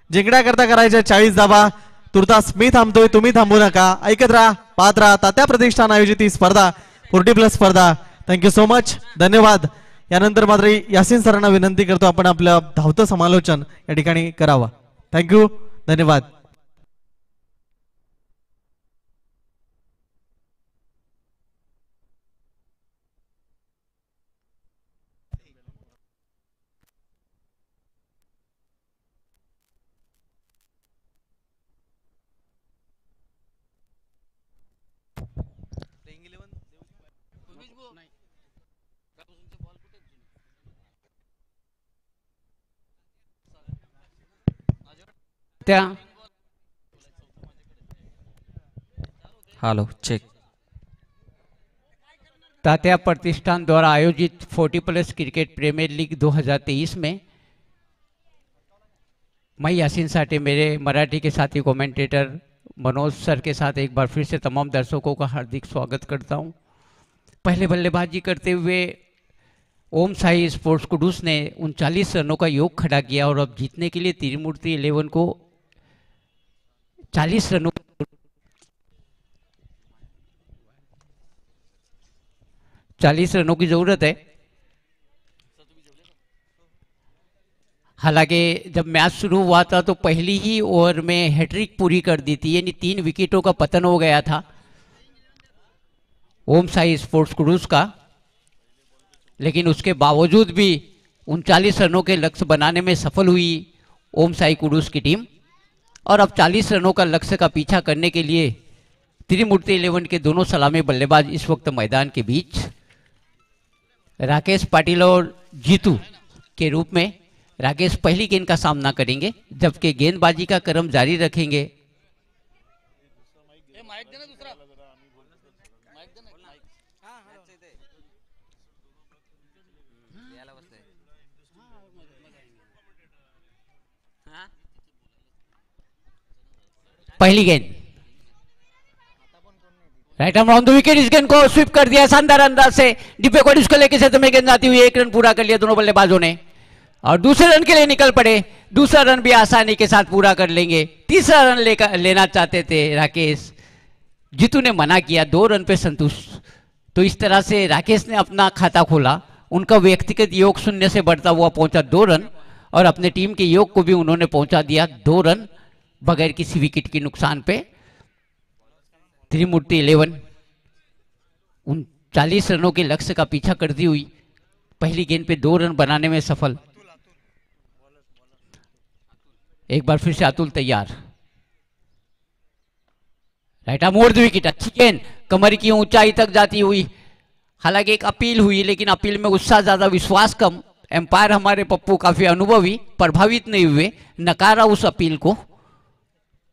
जिंकण्याकरता करायच्या 40 धावा. तुर्तास मी थांबतोय तुम्ही थांबू नका. ऐकत राहा पाहत राहा तात्या प्रतिष्ठान आयोजित ही स्पर्धा 40+ स्पर्धा. Thank you so much. धन्यवाद. यानंतर मात्र यासीन सरांना विनंती करतो आपण आपलं धावतं समालोचन या ठिकाणी करावं. थँक्यू. धन्यवाद. Hello check. तात्या प्रतिष्ठान द्वारा आयोजित 40+ क्रिकेट प्रीमियर लीग 2023 में मैं यासीन साटे मेरे मराठी के साथी कमेंटेटर मनोज सर के साथ एक बार फिर से तमाम दर्शकों का हार्दिक स्वागत करता हूं। पहले बल्लेबाजी करते हुए ओम साई स्पोर्ट्स कुडूस ने 39 रनों का योग खड़ा किया और अब जीतने के लिए त्रिमूर्ति 11 को 40 रनों की जरूरत है। हालांकि जब मैच शुरू हुआ था तो पहली ही ओवर में हैट्रिक पूरी कर दी थी, यानी 3 विकेटों का पतन हो गया था ओम साई स्पोर्ट्स कुडूस का, लेकिन उसके बावजूद भी 39 रनों के लक्ष्य बनाने में सफल हुई ओम साई कुडूस की टीम। और अब 40 रनों का लक्ष्य का पीछा करने के लिए त्रिमूर्ति 11 के दोनों सलामी बल्लेबाज इस वक्त मैदान के बीच राकेश पाटिल और जीतू के रूप में राकेश पहली गेंद का सामना करेंगे, जबकि गेंदबाजी का क्रम जारी रखेंगे पहली गेंद right arm on the wicket. इस गेंद को स्वीप कर दिया शानदार अंदाज से, डिब्बे को इसको लेके से में गेंद आती हुई 1 रन पूरा कर लिया दोनों बल्लेबाजों ने और दूसरे रन के लिए निकल पड़े। दूसरा रन भी आसानी के साथ पूरा कर लेंगे। तीसरा रन लेना चाहते थे राकेश, जीतू ने मना किया, 2 रन पे संतुष्ट। तो इस तरह से राकेश ने अपना खाता खोला, उनका व्यक्तिगत योग 0 से बढ़ता हुआ पहुंचा 2 रन और अपने टीम के योग को भी उन्होंने पहुंचा दिया 2 रन बगैर किसी विकेट के नुकसान पे। त्रिमूर्ति 11 उन 40 रनों के लक्ष्य का पीछा करती हुई पहली गेंद पे 2 रन बनाने में सफल। एक बार फिर से अतुल तैयार, right arm over the wicket, अच्छी गेंद कमर की ऊंचाई तक जाती हुई। हालांकि एक अपील हुई, लेकिन अपील में उत्साह ज्यादा विश्वास कम। एम्पायर हमारे पप्पू काफी अनुभवी, प्रभावित नहीं हुए, नकारा उस अपील को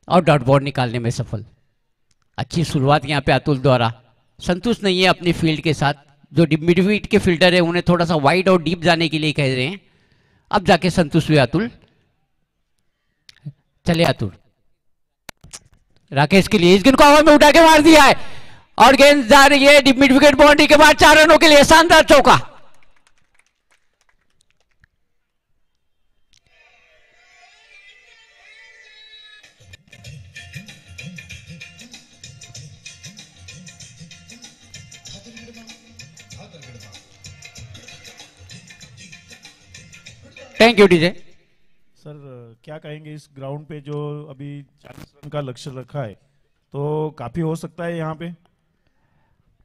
और डॉट बॉल निकालने में सफल। अच्छी शुरुआत यहाँ पे अतुल द्वारा, संतुष्ट नहीं है अपनी फील्ड के साथ। जो मिडविकेट के फील्डर है उन्हें थोड़ा सा वाइड और डीप जाने के लिए कह रहे हैं, अब जाके संतुष्ट हुए अतुल। चले अतुल, राकेश के लिए इस गेंद को हवा में उठा के मार दिया है और गेंद जा रही है डीप मिड विकेट बाउंड्री के बाद 4 रनों के लिए शानदार चौका। Thank you DJ. सर क्या कहेंगे इस ग्राउंड पे जो अभी 40 रन का लक्ष्य रखा है, तो काफी हो सकता है यहाँ पे?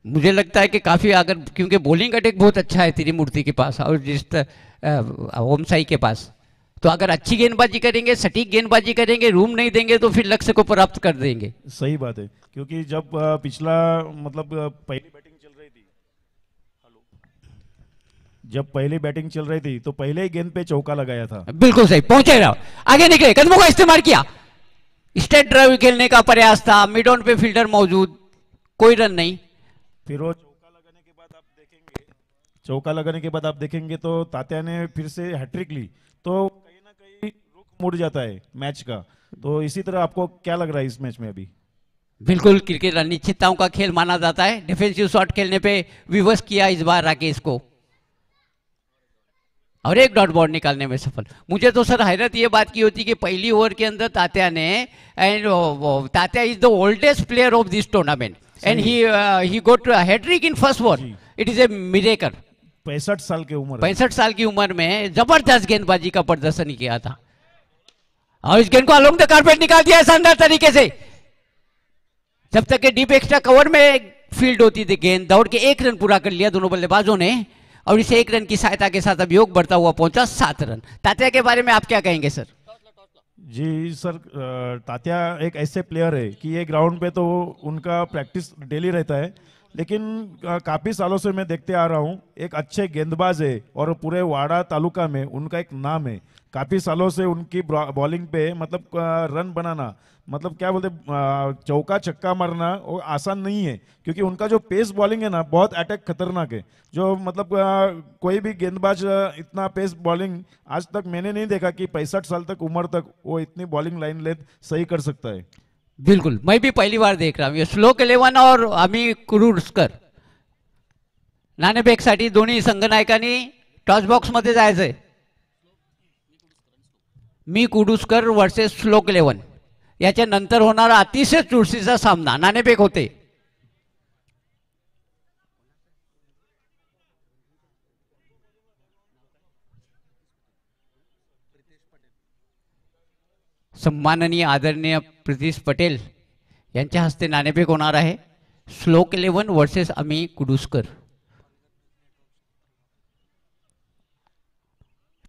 मुझे लगता है कि काफी, अगर क्योंकि बॉलिंग अटैक बहुत अच्छा है त्रिमूर्ति के पास और जिस ओम साई के पास, तो अगर अच्छी गेंदबाजी करेंगे, सटीक गेंदबाजी करेंगे, रूम नहीं देंगे तो फिर लक्ष्य को प्राप्त कर देंगे। सही बात है, क्योंकि जब पिछला मतलब पहली बैटिंग चल रही थी, जब पहली बैटिंग चल रही थी तो पहले ही गेंद पे चौका लगाया था। बिल्कुल सही, पहुंचे रहो, आगे निकले, कदमों का इस्तेमाल किया, स्ट्रेट ड्राइव खेलने का प्रयास था, मिड ऑन पे फील्डर मौजूद, कोई रन नहीं। फिर वो चौका लगाने के बाद आप देखेंगे तो तात्या ने फिर से हैट्रिक ली, तो कहीं ना कहीं रुख मुड़ जाता है मैच का। तो इसी तरह आपको क्या लग रहा है इस मैच में अभी? बिल्कुल, क्रिकेट अनिश्चितताओं का खेल माना जाता है। डिफेंसिव शॉट खेलने पे विवश किया इस बार राकेश को और एक डॉट बॉल निकालने में सफल। मुझे तो सर हैरत ये बात की होती कि पहली ओवर के अंदर तात्या ने, and Tatya is the oldest player of this tournament and he got hat trick in first over, it is a miracle. 65 साल की उम्र, 65 साल की उम्र में जबरदस्त गेंदबाजी का प्रदर्शन किया था और इस गेंद को अलोंग द कारपेट निकाल दिया शानदार तरीके से। जब तक के डीप एक्स्ट्रा कवर में फील्ड होती थी गेंद, दौड़ के 1 रन पूरा कर लिया दोनों बल्लेबाजों ने और इस 1 रन की सहायता के साथ अब योग बढ़ता हुआ पहुंचा 7 रन। तात्या के बारे में आप क्या कहेंगे सर? जी सर, तात्या एक ऐसे प्लेयर है कि ये ग्राउंड पे तो उनका प्रैक्टिस डेली रहता है, लेकिन काफ़ी सालों से मैं देखते आ रहा हूँ एक अच्छे गेंदबाज है और पूरे वाड़ा तालुका में उनका एक नाम है। काफ़ी सालों से उनकी बॉलिंग पे मतलब रन बनाना, मतलब क्या बोलते, चौका छक्का मारना वो आसान नहीं है, क्योंकि उनका जो पेस बॉलिंग है ना बहुत अटैक खतरनाक है। जो मतलब कोई भी गेंदबाज इतना पेस बॉलिंग आज तक मैंने नहीं देखा कि 65 साल तक उम्र तक वो इतनी बॉलिंग लाइन लेंथ सही कर सकता है। बिल्कुल, मैं भी पहली बार देख रहा हूँ ये श्लोक 11 और आम्ही कुरुस्कर नाणेफेकसाठी दोन्ही संघनायकांनी टॉस बॉक्स मध्ये जायचंय. मी कुडुस्कर वर्सेस श्लोक 11 याच्या नंतर होणारा अतिशय चुरशीचा सामना नाणेफेक होते. सम्माननीय आदरणीय प्रितेश पटेल यांच्या हस्ते नाणेफेक होणार आहे. श्लोक 11 वर्सेस अमी कुडुस्कर.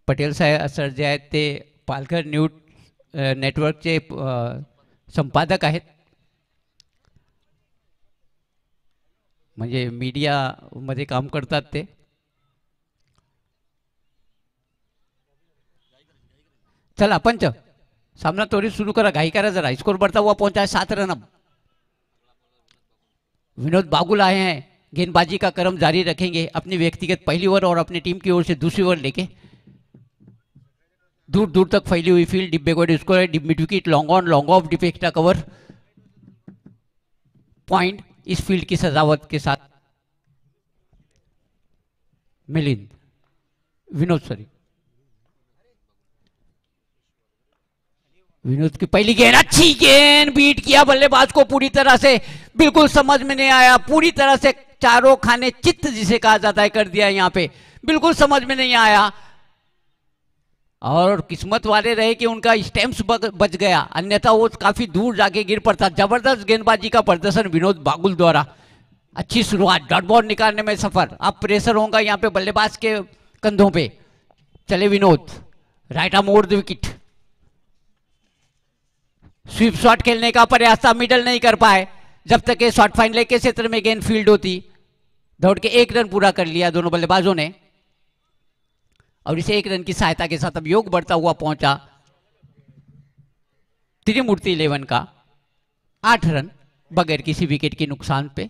पटेल साहेब सर जे आहेत ते पालघर न्यूज नेटवर्कचे संपादक आहेत. म्हणजे मीडियामध्ये काम करतात ते. चला पंच सामना त्वरित शुरू करा, घाई करा जरा. स्कोर बढ़ता हुआ पहुंचा है 7 रन. अब विनोद बागुल आए हैं, गेंदबाजी का क्रम जारी रखेंगे अपनी व्यक्तिगत पहली ओवर और अपनी टीम की ओर से दूसरी ओवर लेके. दूर दूर तक फैली हुई फील्ड, डिब्बे को स्कोर है, mid wicket, long on long off, deep extra cover, point इस फील्ड की सजावट के साथ. मिलिंद विनोद सॉरी विनोद की पहली गेंद, अच्छी गेंद, बीट किया बल्लेबाज को पूरी तरह से. बिल्कुल समझ में नहीं आया, पूरी तरह से चारों खाने चित्त जिसे कहा जाता है कर दिया यहाँ पे. बिल्कुल समझ में नहीं आया और किस्मत वाले रहे कि उनका स्टैम्प्स बच गया, अन्यथा वो काफी दूर जाके गिर पड़ता. जबरदस्त गेंदबाजी का प्रदर्शन विनोद बागुल द्वारा. अच्छी शुरुआत, डॉट बॉल निकालने में सफर. अब प्रेशर होगा यहाँ पे बल्लेबाज के कंधों पे. चले Vinod, right arm over the wicket. Sweep shot खेलने का प्रयास था, मिडल नहीं कर पाए. जब तक ये शॉट फाइनल के क्षेत्र में गेंद फील्ड होती, दौड़ के 1 रन पूरा कर लिया दोनों बल्लेबाजों ने. और इसे 1 रन की सहायता के साथ अब योग बढ़ता हुआ पहुंचा त्रिमूर्ति 11 का 8 रन बगैर किसी विकेट के नुकसान पे.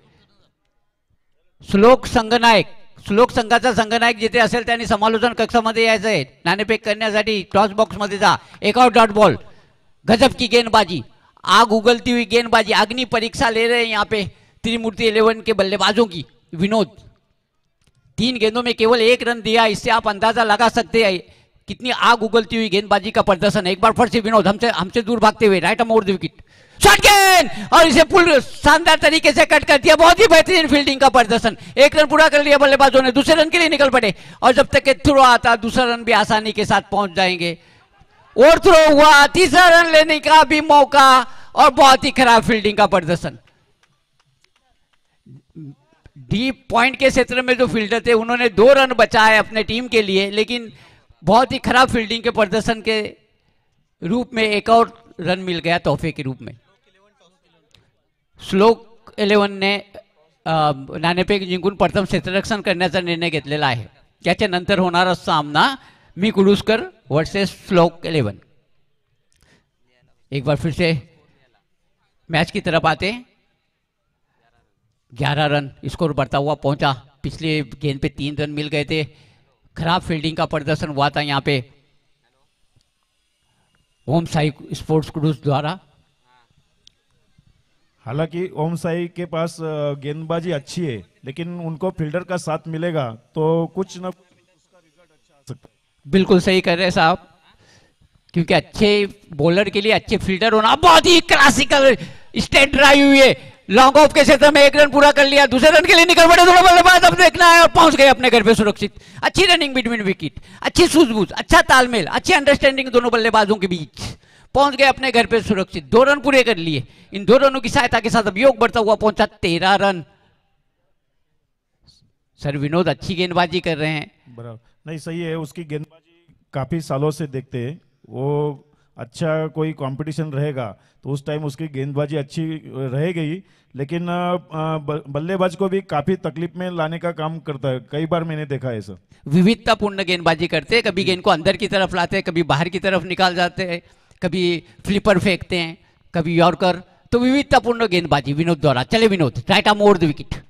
श्लोक संघनायक, श्लोक संघाचा संघनायक जिथे असेल त्यांनी समालोचन कक्षामध्ये यायचं आहे. नाणेफेक करण्यासाठी टॉस बॉक्स मध्ये जा. एक आउट डॉट बॉल. गजब की गेंदबाजी, आग उगलती हुई गेंदबाजी. अग्नि परीक्षा ले रहे हैं यहाँ पे त्रिमूर्ति 11 के बल्लेबाजों की. विनोद 3 गेंदों में केवल 1 रन दिया, इससे आप अंदाजा लगा सकते हैं कितनी आग उगलती हुई गेंदबाजी का प्रदर्शन. एक बार फिर से विनोद हमसे दूर भागते हुए, right arm over the wicket, shot गेंद और इसे पुल शानदार तरीके से कट कर दिया. बहुत ही बेहतरीन फील्डिंग का प्रदर्शन. 1 रन पूरा कर लिया बल्लेबाजों ने. दूसरे रन के लिए निकल पड़े और जब तक थ्रो आता दूसरा रन भी आसानी के साथ पहुंच जाएंगे. और थ्रो हुआ, तीसरा रन लेने का भी मौका और बहुत ही खराब फील्डिंग का प्रदर्शन. डीप पॉइंट के क्षेत्र में जो फील्डर थे उन्होंने 2 रन बचाए अपने टीम के लिए, लेकिन बहुत ही खराब फील्डिंग के प्रदर्शन के रूप में 1 और रन मिल गया तोहफे के रूप में. श्लोक 11 ने नाणेफेक जिंकून प्रथम क्षेत्ररक्षण करण्याचा निर्णय घेतलेला आहे. त्याच्यानंतर होणारा सामना मी कुडुस्कर वर्सेस श्लोक 11. एक बार फिर से मैच की तरफ आते. 11 रन स्कोर बढ़ता हुआ पहुंचा. पिछले गेंद पे 3 रन मिल गए थे. खराब फील्डिंग का प्रदर्शन हुआ था यहाँ पे ओम साई स्पोर्ट्स क्रूज द्वारा. हालांकि ओम साई के पास गेंदबाजी अच्छी है, लेकिन उनको फील्डर का साथ मिलेगा तो कुछ न बिल्कुल सही कर रहे हैं साहब, क्योंकि अच्छे बॉलर के लिए अच्छे फील्डर होना. बहुत ही क्लासिकल स्टेट ड्राइव हुई है. लॉन्ग ऑफ के क्षेत्र में 1 रन पूरा कर लिया. दूसरे रन के लिए निकल पड़े दोनों बल्लेबाज. अब देखना है और पहुंच गए अपने घर पे सुरक्षित. अच्छी रनिंग बिटवीन विकेट, अच्छी सूझबूझ, अच्छा तालमेल, अच्छी अंडरस्टैंडिंग दोनों बल्लेबाजों के बीच. पहुंच गए अपने घर पे सुरक्षित. 2 रन पूरे कर लिए. इन 2 रनों की सहायता के साथ अब योग बढ़ता हुआ पहुंचा 13 रन. सर विनोद अच्छी गेंदबाजी कर रहे हैं. बराबर नहीं, सही है. उसकी गेंदबाजी काफी सालों से देखते हैं. वो अच्छा कोई कंपटीशन रहेगा तो उस टाइम उसकी गेंदबाजी अच्छी रहेगी, लेकिन बल्लेबाज को भी काफी तकलीफ में लाने का काम करता है. कई बार मैंने देखा है सर. विविधतापूर्ण गेंदबाजी करते हैं. कभी गेंद को अंदर की तरफ लाते हैं, कभी बाहर की तरफ निकाल जाते हैं, कभी फ्लिपर फेंकते हैं, कभी यॉर्कर. तो विविधतापूर्ण गेंदबाजी विनोद द्वारा. चले Vinod, right arm over the wicket.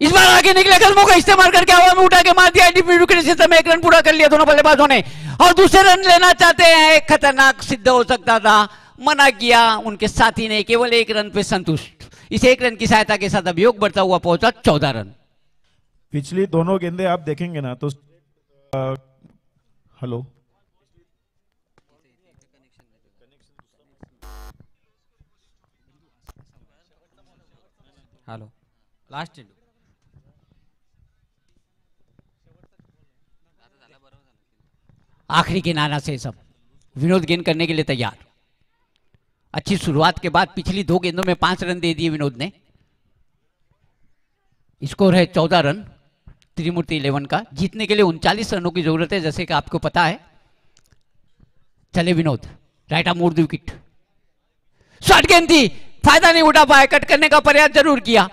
इस बार आगे निकले, कदमों का इस्तेमाल करके हवा में उठा के मार दिया. डीप विकेट क्षेत्र में 1 रन पूरा कर लिया दोनों बल्लेबाजों ने और दूसरे रन लेना चाहते हैं. खतरनाक सिद्ध हो सकता था मना किया उनके साथी ने, केवल 1 रन पे संतुष्ट। इस 1 रन की सहायता के साथ अभियोग बढ़ता हुआ पहुंचा 14 रन। पिछली दोनों गेंदें आप देखेंगे ना तो हेलो हेलो लास्ट चेंडू आखिरी किनारा से सब विनोद गेंद करने के लिए तैयार। अच्छी शुरुआत के बाद पिछली 2 गेंदों में 5 रन दे दिए विनोद ने। स्कोर है 14 रन त्रिमूर्ति 11 का। जीतने के लिए 39 रनों की जरूरत है, जैसे कि आपको पता है। चले विनोद, राइट आर्म मोड़ दी विकेट। शॉर्ट गेंद थी, फायदा नहीं उठा पाए। कट करने का प्रयास जरूर किया,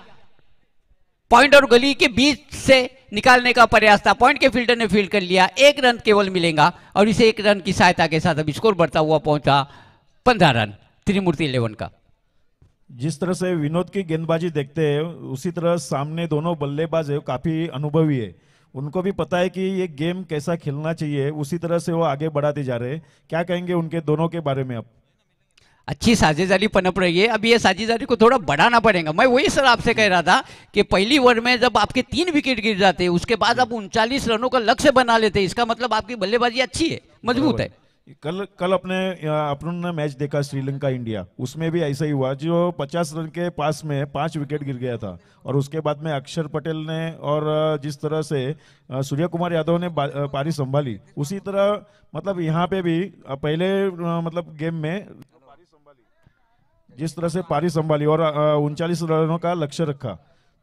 पॉइंट और गली के बीच से निकालने का प्रयास था। पॉइंट के फील्डर ने फील्ड कर लिया। 1 रन केवल मिलेगा और इसे 1 रन की सहायता के साथ अब स्कोर बढ़ता हुआ पहुंचा 15 रन त्रिमूर्ति 11 का। जिस तरह से विनोद की गेंदबाजी देखते हैं उसी तरह सामने दोनों बल्लेबाज है काफी अनुभवी है। उनको भी पता है कि ये गेम कैसा खेलना चाहिए, उसी तरह से वो आगे बढ़ाते जा रहे हैं। क्या कहेंगे उनके दोनों के बारे में आप? अच्छी साझेदारी पनप रही है। अब ये साझेदारी को थोड़ा बढ़ाना पड़ेगा। मैं वही सर आपसे कह रहा था कि पहली ओवर में जब आपके 3 विकेट गिर जाते हैं, उसके बाद आप 39 रनों का लक्ष्य बना लेते हैं, इसका मतलब आपकी बल्लेबाजी अच्छी है, मजबूत है। कल अपन ने मैच देखा श्रीलंका इंडिया, उसमें भी ऐसा ही हुआ। जो 50 रन के पास में 5 विकेट गिर गया था और उसके बाद में अक्षर पटेल ने और जिस तरह से सूर्य कुमार यादव ने पारी संभाली, उसी तरह मतलब यहाँ पे भी पहले मतलब गेम में जिस तरह से पारी संभाली और 39 रनों का लक्ष्य रखा,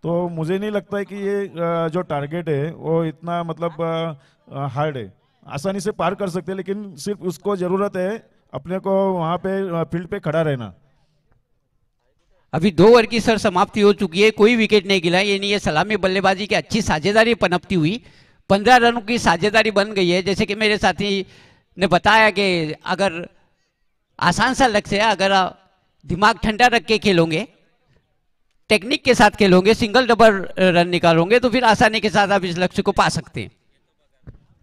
तो मुझे नहीं लगता है कि ये जो टारगेट है वो इतना मतलब हार्ड है, आसानी से पार कर सकते हैं। लेकिन सिर्फ उसको जरूरत है अपने को वहां पे फील्ड पे खड़ा रहना। अभी 2 ओवर की सर समाप्ति हो चुकी है, कोई विकेट नहीं गिरा। ये नहीं है सलामी बल्लेबाजी की अच्छी साझेदारी पनपती हुई 15 रनों की साझेदारी बन गई है। जैसे कि मेरे साथी ने बताया कि अगर आसान सा लक्ष्य है, अगर दिमाग ठंडा रख के खेलोगे, टेक्निक के साथ खेलोगे, सिंगल डबल रन निकालोगे, तो फिर आसानी के साथ आप इस लक्ष्य को पा सकते हैं।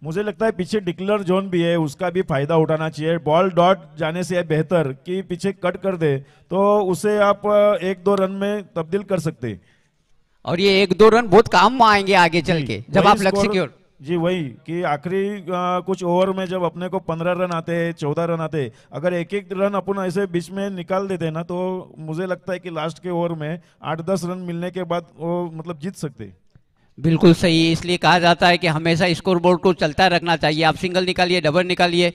मुझे लगता है पीछे डिक्लेयर जोन भी है, उसका भी फायदा उठाना चाहिए। बॉल डॉट जाने से बेहतर कि पीछे कट कर दे तो उसे आप 1-2 रन में तब्दील कर सकते हैं। और ये 1-2 रन बहुत काम आएंगे आगे चल के जब आप लक्ष्य की ओर। जी वही कि आखिरी कुछ ओवर में जब अपने को 15 रन आते हैं, 14 रन आते हैं, अगर 1-1 रन अपन ऐसे बीच में निकाल देते ना, तो मुझे लगता है कि लास्ट के ओवर में 8-10 रन मिलने के बाद वो मतलब जीत सकते हैं। बिल्कुल सही है। इसलिए कहा जाता है कि हमेशा स्कोर बोर्ड को चलता रखना चाहिए। आप सिंगल निकालिए, डबल निकालिए,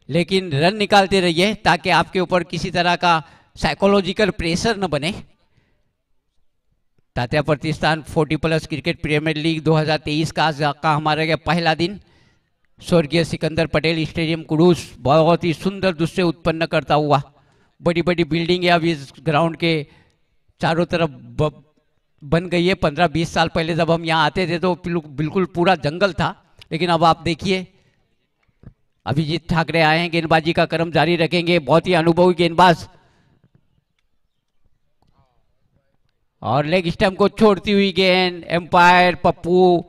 लेकिन रन निकालते रहिए ताकि आपके ऊपर किसी तरह का साइकोलॉजिकल प्रेशर न बने। तात्या प्रतिष्ठान 40+ क्रिकेट प्रीमियर लीग 2023 का हमारे यहाँ पहला दिन स्वर्गीय सिकंदर पटेल स्टेडियम कुडूस बहुत ही सुंदर दृश्य उत्पन्न करता हुआ। बड़ी बड़ी बिल्डिंग अब इस ग्राउंड के चारों तरफ बन गई है। 15-20 साल पहले जब हम यहाँ आते थे तो बिल्कुल पूरा जंगल था, लेकिन अब आप देखिए अभिजीत ठाकरे आए हैं, गेंदबाजी का क्रम जारी रखेंगे। बहुत ही अनुभवी गेंदबाज और लेग स्टंप को छोड़ती हुई गेंद, एम्पायर पप्पू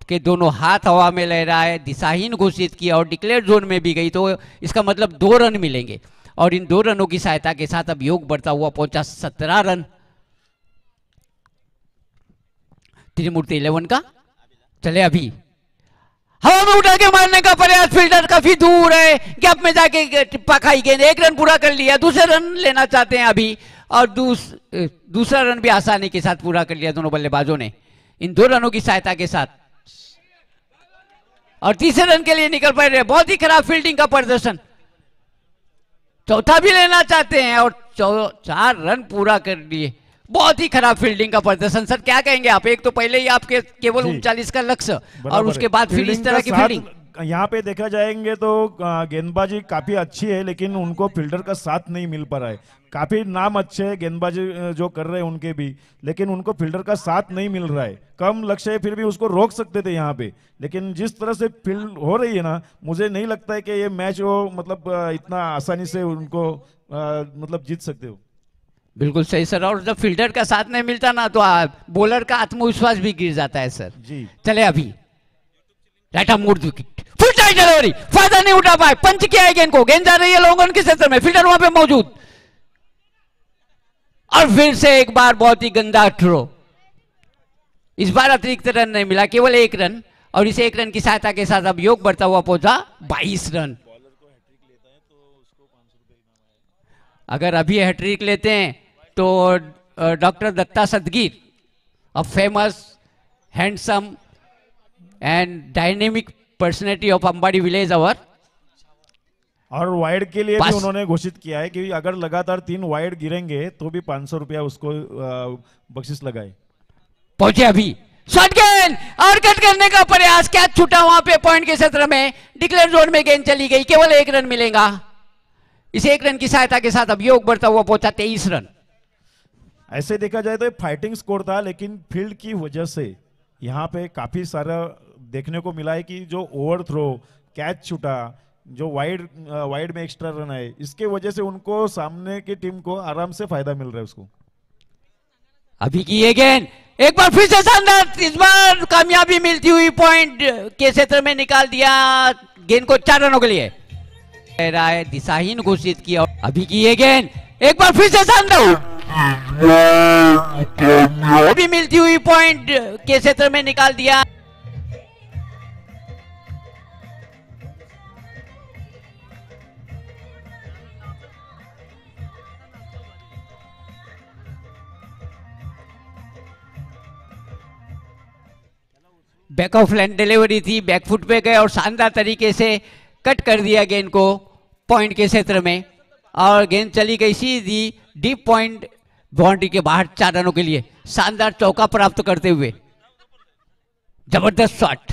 के दोनों हाथ हवा में लहराए, दिशाहीन घोषित किया और डिक्लेयर जोन में भी गई, तो इसका मतलब 2 रन मिलेंगे। और इन 2 रनों की सहायता के साथ अब योग बढ़ता हुआ पहुंचा 17 रन त्रिमूर्ति 11 का। चले अभी हवा में उठा के मारने का प्रयास, फील्डर काफी दूर है, गैप में जाके टिप्पा खाई गेंद, 1 रन पूरा कर लिया। दूसरे रन लेना चाहते हैं अभी और दूसरा रन भी आसानी के साथ पूरा कर लिया दोनों बल्लेबाजों ने इन 2 रनों की सहायता के साथ। और तीसरे रन के लिए निकल पड़ रहे। बहुत ही खराब फील्डिंग का प्रदर्शन, चौथा भी लेना चाहते हैं और 4 रन पूरा कर लिए। बहुत ही खराब फील्डिंग का प्रदर्शन। सर क्या कहेंगे आप? एक तो पहले ही आपके केवल 39 का लक्ष्य और उसके बाद फिर इस तरह की फील्डिंग। यहाँ पे देखा जाएंगे तो गेंदबाजी काफी अच्छी है, लेकिन उनको फील्डर का साथ नहीं मिल पा रहा है। काफी नाम अच्छे हैं गेंदबाजी जो कर रहे हैं उनके भी, लेकिन उनको फील्डर का साथ नहीं मिल रहा है। कम लक्ष्य है, फिर भी उसको रोक सकते थे यहाँ पे, लेकिन जिस तरह से फील्ड हो रही है ना, मुझे नहीं लगता है कि ये मैच वो मतलब इतना आसानी से उनको मतलब जीत सकते हो। बिल्कुल सही सर। और जब फील्डर का साथ नहीं मिलता ना तो बॉलर का आत्मविश्वास भी गिर जाता है सर। जी चले अभी right arm mood wicket, full tight delivery, फायदा नहीं उठा पाए, पंच किया है गेंद को, गेंद जा रही है लॉन्ग ऑन के क्षेत्र में, फील्डर वहां पे मौजूद, और फिर से एक बार बहुत ही गंदा थ्रो। इस बार अतिरिक्त रन नहीं मिला, केवल 1 रन, और इस 1 रन की सहायता के साथ अब योग बढ़ता हुआ पहुंचा 22 रन। अगर अभी हैट्रिक लेते हैं तो doctor Datta Sadgir, a famous handsome and dynamic personality of Ambadi village our, और वाइड के लिए भी बस। उन्होंने घोषित किया है कि अगर लगातार 3 वाइड गिरेंगे तो भी 500 रुपया उसको बख्शिश लगाए। पहुंचे अभी, शॉट गेंद और कट करने का प्रयास, कैच छूटा वहां पे पॉइंट के क्षेत्र में, डिक्लेयर जोन में गेंद चली गई, केवल 1 रन मिलेगा। इस 1 रन की सहायता के साथ अब योग बढ़ता हुआ पहुंचा 23 रन। ऐसे देखा जाए तो फाइटिंग स्कोर था, लेकिन फील्ड की वजह से यहाँ पे काफी सारा देखने को मिला है कि जो ओवर थ्रो, कैच छूटा, जो वाइड में एक्स्ट्रा रन है, इसके वजह से उनको सामने की टीम को आराम से फायदा मिल रहा है उसको। अभी की ये गेंद एक बार फिर से शानदार, इस बार कामयाबी मिलती हुई पॉइंट के क्षेत्र में निकाल दिया गेंद को 4 रनों के लिए, राय दिशाहीन घोषित किया। अभी की ये गेंद एक बार फिर से शानदार, अभी मिलती हुई पॉइंट के क्षेत्र में निकाल दिया। बैक ऑफ लाइन डिलीवरी थी, बैकफुट पे गए और शानदार तरीके से कट कर दिया गेंद को पॉइंट के क्षेत्र में, और गेंद चली गई सीधी डीप पॉइंट बाउंड्री के बाहर 4 रनों के लिए। शानदार चौका प्राप्त करते हुए जबरदस्त शॉट।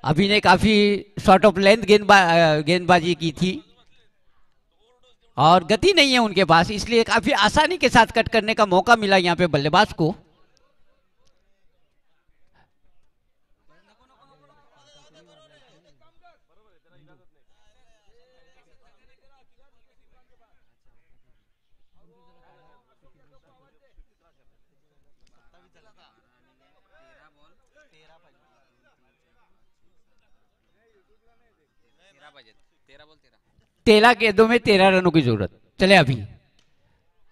अभी ने काफी शॉर्ट ऑफ लेंथ गेंदबाजी की थी और गति नहीं है उनके पास, इसलिए काफी आसानी के साथ कट करने का मौका मिला यहाँ पे बल्लेबाज को। तेरह गेंदों में 13 रनों की जरूरत। चले अभी,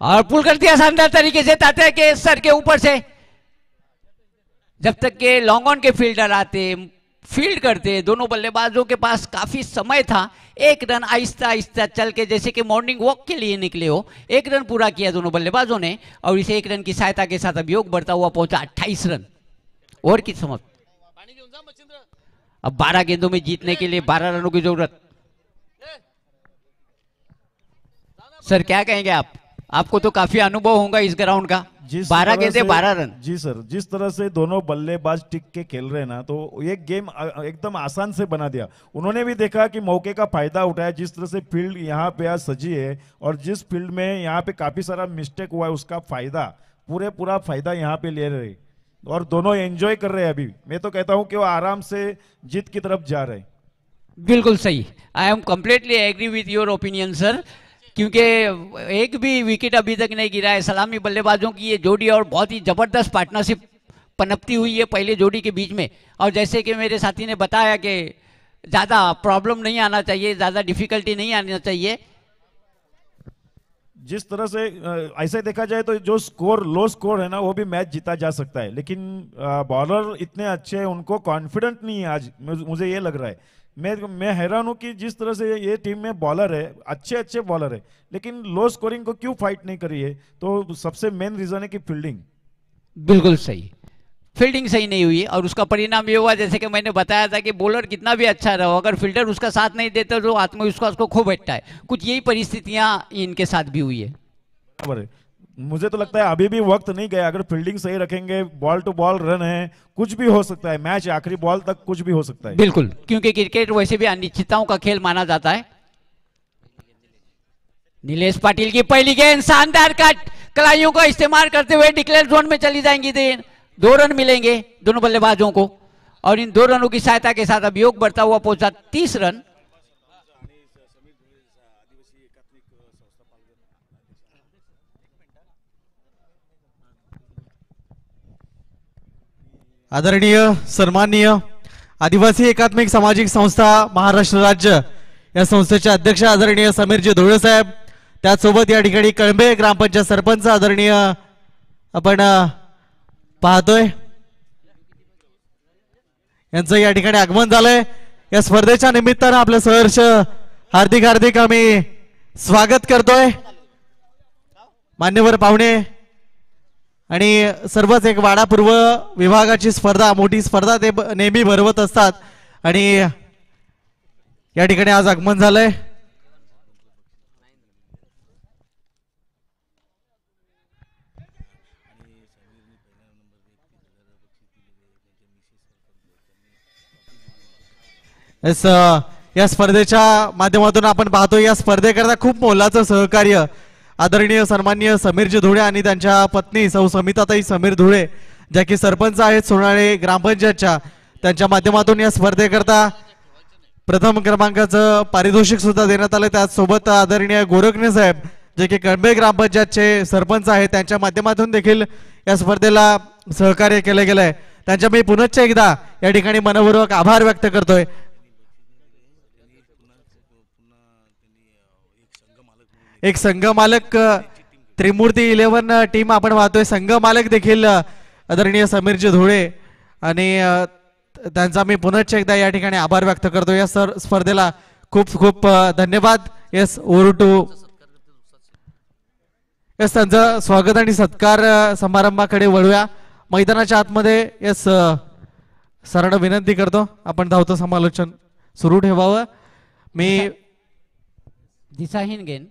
और पुल कर दिया शानदार तरीके से तात्या के सर के ऊपर से। जब तक के लॉन्ग ऑन के फील्डर आते, फील्ड करते, दोनों बल्लेबाजों के पास काफी समय था। 1 रन आहिस्ता आहिस्ता चल के, जैसे कि मॉर्निंग वॉक के लिए निकले हो, 1 रन पूरा किया दोनों बल्लेबाजों ने, और इस 1 रन की सहायता के साथ अब योग बढ़ता हुआ पहुंचा 28 रन। और की समाप्त। अब 12 गेंदों में जीतने के लिए 12 रनों की जरूरत। सर क्या कहेंगे आप? आपको तो काफी अनुभव होगा इस ग्राउंड का। 12 गेंदे 12 रन। जी सर, जिस तरह से दोनों बल्लेबाज टिक के खेल रहे हैं ना, तो ये गेम एकदम आसान से बना दिया। उन्होंने भी देखा कि मौके का फायदा उठाया, जिस तरह से फील्ड यहाँ पे आज सजी है और जिस फील्ड में यहाँ पे काफी सारा मिस्टेक हुआ है, उसका फायदा पूरा फायदा यहाँ पे ले रहे, और दोनों एंजॉय कर रहे हैं। अभी मैं तो कहता हूँ कि वो आराम से जीत की तरफ जा रहे हैं। बिल्कुल सही, I am completely agree with your opinion sir, क्योंकि एक भी विकेट अभी तक नहीं गिरा है। सलामी बल्लेबाजों की ये जोड़ी और बहुत ही जबरदस्त पार्टनरशिप पनपती हुई है पहले जोड़ी के बीच में। और जैसे कि मेरे साथी ने बताया कि ज़्यादा प्रॉब्लम नहीं आना चाहिए, ज़्यादा डिफिकल्टी नहीं आना चाहिए। जिस तरह से ऐसे देखा जाए तो जो लो स्कोर है ना, वो भी मैच जीता जा सकता है, लेकिन बॉलर इतने अच्छे हैं, उनको कॉन्फिडेंट नहीं है आज, मुझे ये लग रहा है। मैं हैरान हूं कि जिस तरह से ये टीम में बॉलर है, अच्छे बॉलर है, लेकिन लो स्कोरिंग को क्यों फाइट नहीं करी है? तो सबसे मेन रीजन है कि फील्डिंग। बिल्कुल सही, फील्डिंग सही नहीं हुई, और उसका परिणाम ये हुआ, जैसे कि मैंने बताया था कि बॉलर कितना भी अच्छा रहो, अगर फील्डर उसका साथ नहीं देता तो आत्मविश्वास को खो बैठता है। कुछ यही परिस्थितियां इनके साथ भी हुई है। मुझे तो लगता है अभी भी वक्त नहीं गया। अगर फील्डिंग सही रखेंगे, बॉल टू बॉल रन है, कुछ भी हो सकता है, मैच आखिरी बॉल तक कुछ भी हो सकता है। बिल्कुल, क्योंकि क्रिकेट वैसे भी अनिश्चितताओं का खेल माना जाता है। नीलेश पाटिल की पहली गेंद, शानदार कट, कलाइयों का इस्तेमाल करते हुए डिक्लेयर जोन में चली जाएंगी। 2 रन मिलेंगे दोनों बल्लेबाजों को, और इन 2 रनों की सहायता के साथ अब योग बढ़ता हुआ पहुंचा 30 रन। आदरणीय सन्माननीय आदिवासी एकात्मिक सामाजिक संस्था महाराष्ट्र राज्य या संस्थेचे अध्यक्ष आदरणीय समीरजी धुळे साहेब, त्याचसोबत या ठिकाणी कळंबे ग्रामपंचायत सरपंच आदरणीय आपण पाहतोय यांचं या ठिकाणी आगमन झालंय। या स्पर्धेच्या निमित्तानं आपलं सहर्ष हार्दिक हार्दिक आम्ही स्वागत करतोय। मान्यवर पाहुणे आणि सर्वच एक वाडापूर्व विभागाची स्पर्धा, मोठी स्पर्धा ते नेहमी भरवत असतात आणि या ठिकाणी आज आगमन झालंय। या स्पर्धेच्या माध्यमातून आपण पाहतो या स्पर्धेकरता खूप मोलाचं सहकार्य आदरणीय सन्माननीय समीरजी धुळे आणि त्यांच्या पत्नी सौ समिताताई समीर धुळे, ज्या की सरपंच आहेत सोनाळे ग्रामपंचायतच्या, त्यांच्या माध्यमातून या स्पर्धेकरता प्रथम क्रमांकाचं पारितोषिक सुद्धा देण्यात आलं। त्याचसोबत आदरणीय गोरखणे साहेब, जे की कळंबे ग्रामपंचायतचे सरपंच आहेत, त्यांच्या माध्यमातून देखील या स्पर्धेला सहकार्य केले गेलंय। त्यांच्या मी पुनश्च एकदा या ठिकाणी मनपूर्वक आभार व्यक्त करतोय। एक संघ मालक त्रिमूर्ती 11 टीम आपण पाहतोय, संघ मालक देखील आदरणीय समीरजी धुळे आणि त्यांचा मी पुनश्च एकदा या ठिकाणी आभार व्यक्त करतो। या स्पर्धेला खूप खूप धन्यवाद। येस, ओव्हर टू येस, त्यांचं स्वागत आणि सत्कार समारंभाकडे वळूया। मैदानाच्या आतमध्ये येस सरांना विनंती करतो आपण धावतं समालोचन सुरू ठेवावं। मी दिशाहीन गेन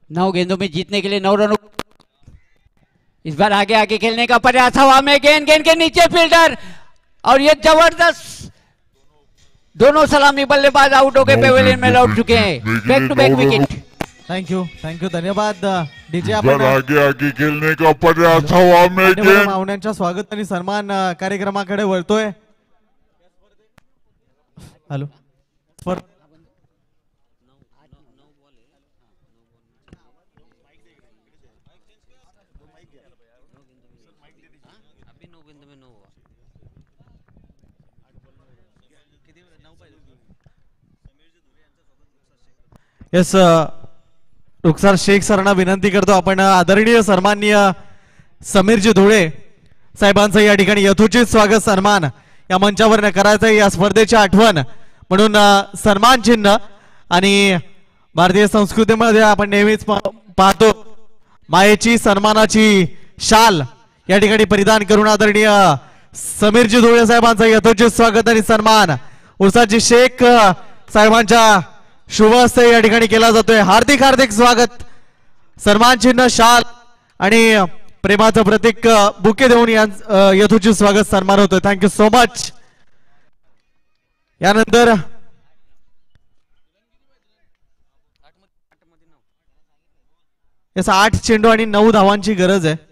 नौ गेंदों में जीतने के लिए 9 रनों, इस बार आगे आगे खेलने का प्रयास, हवा में गेंद, गेंद के नीचे फील्डर और ये जबरदस्त दोनों सलामी बल्लेबाज आउट होकर पेवेलियन में लौट चुके हैं। Back to back wicket. Thank you धन्यवाद डीजे। जर आगे आगे खेलने का प्रयास, हवा में गेंद। पाहुण्यांच्या स्वागत आणि सन्मान कार्यक्रमाकडे वळतोय। हॅलो येस, रुखसार शेख सरांना विनंती करतो आपण आदरणीय सन्माननीय समीरजी धुळे साहेबांचं या ठिकाणी यथोचित स्वागत सन्मान या मंचावर करायचं। या स्पर्धेची आठवण म्हणून सन्मान चिन्ह आणि भारतीय संस्कृतीमध्ये आपण नेहमीच पाहतो मायेची सन्मानाची शाल या ठिकाणी परिधान करून आदरणीय समीरजी धुळे साहेबांचं यथोचित स्वागत आणि सन्मान उर्साजी शेख साहेबांच्या शुभ हस्ते या ठिकाणी केला जातोय। हार्दिक हार्दिक स्वागत, सन्मान चिन्ह, शाल आणि प्रेमाचं प्रतीक बुके देऊन यथोचित स्वागत सन्मान होतोय। Thank you so much. यानंतर याचा 8 चेंडू आणि 9 धावांची गरज आहे।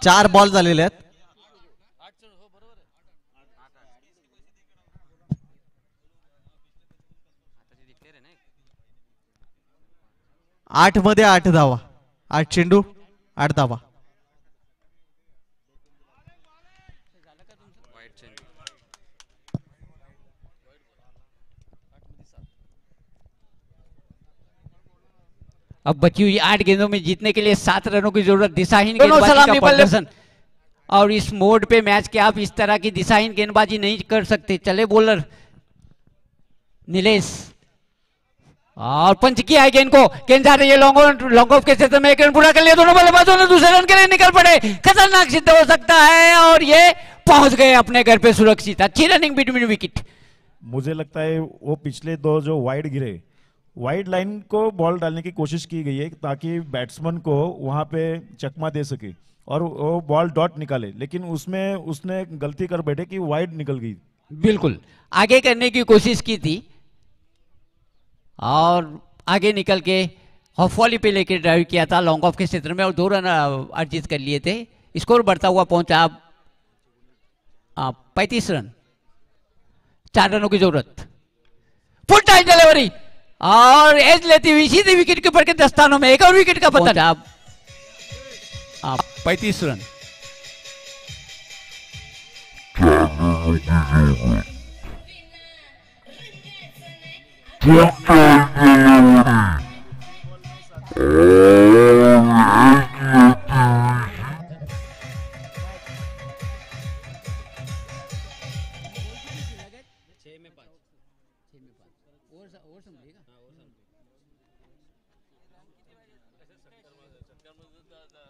चार बॉल झालेले आहेत। आठ मध्ये 8 धावा, 8 चेंडू 8 धावा। अब बची हुई 8 गेंदों में जीतने के लिए 7 रनों की जरूरत। दिशाहीन गेंदबाजी का प्रदर्शन और इस मोड पे मैच के आप इस तरह की दिशाहीन गेंदबाजी नहीं कर सकते। चले बॉलर नीलेश और पंच किया है गेंद को, गेंद जा रही है लॉन्ग ऑफ के क्षेत्र में, एक रन पूरा कर लिया दोनों बल्लेबाजों ने, दूसरे रन के लिए निकल पड़े। खतरनाक सिद्ध हो सकता है और ये पहुंच गए अपने घर पे सुरक्षित। अच्छी रनिंग बिटवीन विकेट। मुझे लगता है वो पिछले 2 जो वाइड गिरे, वाइड लाइन को बॉल डालने की कोशिश की गई है ताकि बैट्समैन को वहां पे चकमा दे सके और वो बॉल डॉट निकाले, लेकिन उसमें उसने गलती कर बैठे कि वाइड निकल गई। बिल्कुल आगे करने की कोशिश की थी और आगे निकल के हॉफवॉली पे लेके ड्राइव किया था लॉन्ग ऑफ के क्षेत्र में और 2 रन अर्जित कर लिए थे। स्कोर बढ़ता हुआ पहुंचा 35 रन, 4 रनों की जरूरत। फुल टाइम डिलीवरी और एज लेती हुई सीधे विकेट कीपर के दस्तानों में एक और विकेट का पतन। 35 रन।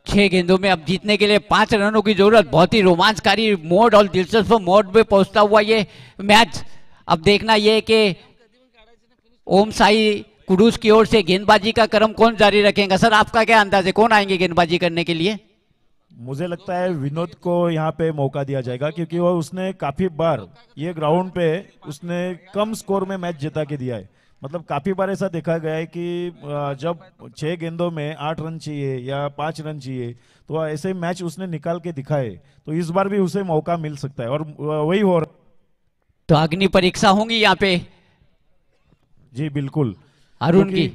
छह गेंदों में अब जीतने के लिए 5 रनों की जरूरत। बहुत ही रोमांचकारी मोड और दिलचस्प मोड में पहुंचता हुआ ये मैच। अब देखना यह कि ओम साई कुडूस की ओर से गेंदबाजी का क्रम कौन जारी रखेगा। सर आपका क्या अंदाज है, कौन आएंगे गेंदबाजी करने के लिए? मुझे लगता है विनोद को यहाँ पे मौका दिया जाएगा, क्योंकि वो उसने काफी बार ये ग्राउंड पे उसने कम स्कोर में मैच जिता के दिया है। मतलब काफी बार ऐसा देखा गया है कि जब 6 गेंदों में 8 रन चाहिए या 5 रन चाहिए तो ऐसे मैच उसने निकाल के दिखाए। तो इस बार भी उसे मौका मिल सकता है और वही हो रहा। तो अग्नि परीक्षा होंगी यहाँ पे। जी बिल्कुल, अरुण की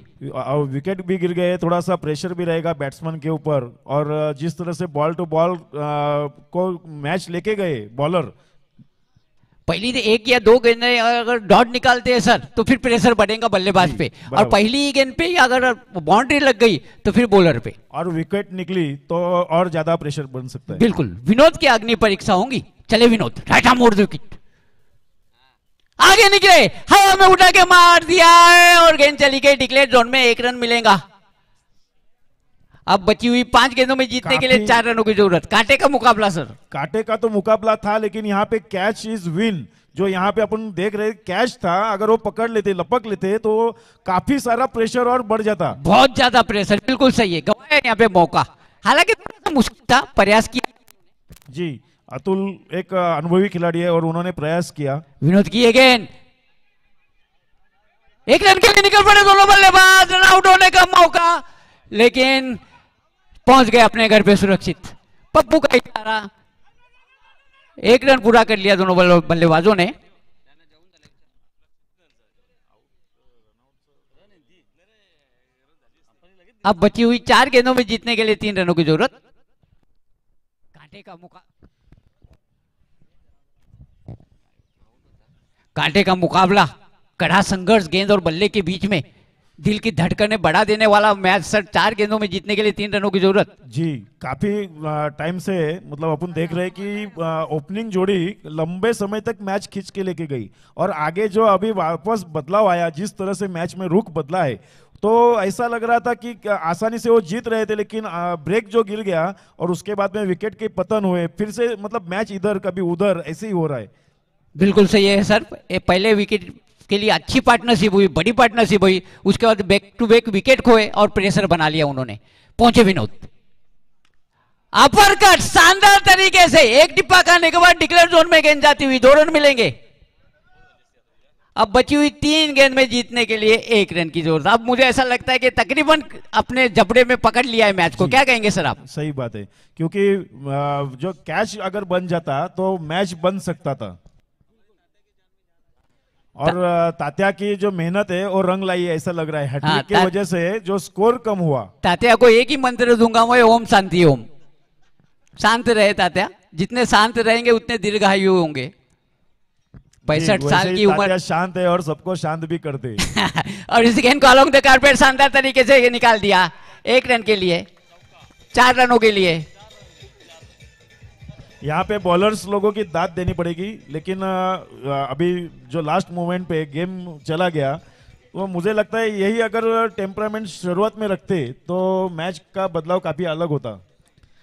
विकेट भी गिर गए, थोड़ा सा प्रेशर भी रहेगा बैट्समैन के ऊपर। और जिस तरह से बॉल टू बॉल को मैच लेके गए बॉलर, पहली 1 या 2 गेंद अगर डॉट निकालते हैं सर तो फिर प्रेशर बढ़ेगा बल्लेबाज पे, और पहली ही गेंद पे अगर बाउंड्री लग गई तो फिर बॉलर पे और विकेट निकली तो और ज्यादा प्रेशर बन सकता है। बिल्कुल, विनोद की अग्नि परीक्षा होंगी। चले विनोद, राइट आर्म मोड़ दो, विकेट आगे निकले, हवा में उठा के मार दिया है और गेंद चली गई डिक्लेयर जोन में। 1 रन मिलेगा। अब बची हुई 5 गेंदों में जीतने के लिए 4 रनों की जरूरत। कांटे का मुकाबला सर। कांटे का तो मुकाबला था, लेकिन यहाँ पे कैच इज विन। जो यहाँ पे अपन देख रहे कैच था, अगर वो पकड़ लेते, लपक लेते तो काफी सारा प्रेशर और बढ़ जाता। बहुत ज्यादा प्रेशर, बिल्कुल सही है। गवाया यहाँ पे मौका, हालांकि थोड़ा सा मुश्किल था, प्रयास किया। जी, अतुल एक अनुभवी खिलाड़ी है और उन्होंने प्रयास किया। विनोद की गेंद 1 रन के लिए निकल पड़े दोनों बल्लेबाज। रन आउट होने का मौका, लेकिन पहुंच गए अपने घर पे सुरक्षित। पप्पू का इशारा, 1 रन पूरा कर लिया दोनों बल्लेबाजों ने। अब बची हुई 4 गेंदों में जीतने के लिए 3 रनों की जरूरत। कांटे का मुकाबला, कड़ा संघर्ष गेंद और बल्ले के बीच में, दिल की धड़कनें बढ़ा देने वाला मैच सर। 4 गेंदों में जीतने के लिए 3 रनों की जरूरत। जी, काफी टाइम से मतलब अपन देख रहे हैं कि ओपनिंग जोड़ी लंबे समय तक मैच खींच के लेके गई, और आगे जो अभी वापस बदलाव आया, जिस तरह से मैच में रुख बदला है, तो ऐसा लग रहा था कि आसानी से वो जीत रहे थे, लेकिन ब्रेक जो गिर गया और उसके बाद में विकेट के पतन हुए, फिर से मतलब मैच इधर कभी उधर ऐसे ही हो रहा है। बिल्कुल सही है सर। पहले विकेट के लिए अच्छी पार्टनरशिप हुई, बड़ी पार्टनरशिप हुई, उसके बाद बैक टू बैक विकेट खोए और प्रेशर बना लिया उन्होंने। पहुंचे विनोद, अपर कट शानदार तरीके से, 1 टिप्पा खाने के बाद डिक्लेयर जोन में गेंद जाती हुई 2 रन मिलेंगे। अब बची हुई 3 गेंद में जीतने के लिए 1 रन की जरूरत। अब मुझे ऐसा लगता है कि तकरीबन अपने जबड़े में पकड़ लिया है मैच को। क्या कहेंगे सर आप? सही बात है, क्योंकि जो कैच अगर बन जाता तो मैच बन सकता था। और तात्या की जो मेहनत है वो रंग लाई है, ऐसा लग रहा है। हैट्रिक की वजह से जो स्कोर कम हुआ। तात्या को एक ही मंत्र दूंगा मैं, ओम शांति ओम। शांत रहे तात्या, जितने शांत रहेंगे उतने दीर्घायु होंगे। 65 साल की उम्र, शांत है और सबको शांत भी करते और इस गेंद को अलोंग द कारपेट शानदार तरीके से निकाल दिया। 1 रन के लिए, 4 रनों के लिए। यहाँ पे बॉलर्स लोगों की दाद देनी पड़ेगी, लेकिन अभी जो लास्ट मोमेंट पे गेम चला गया, तो मुझे लगता है यही अगर टेम्परामेंट शुरुआत में रखते तो मैच का बदलाव काफी अलग होता।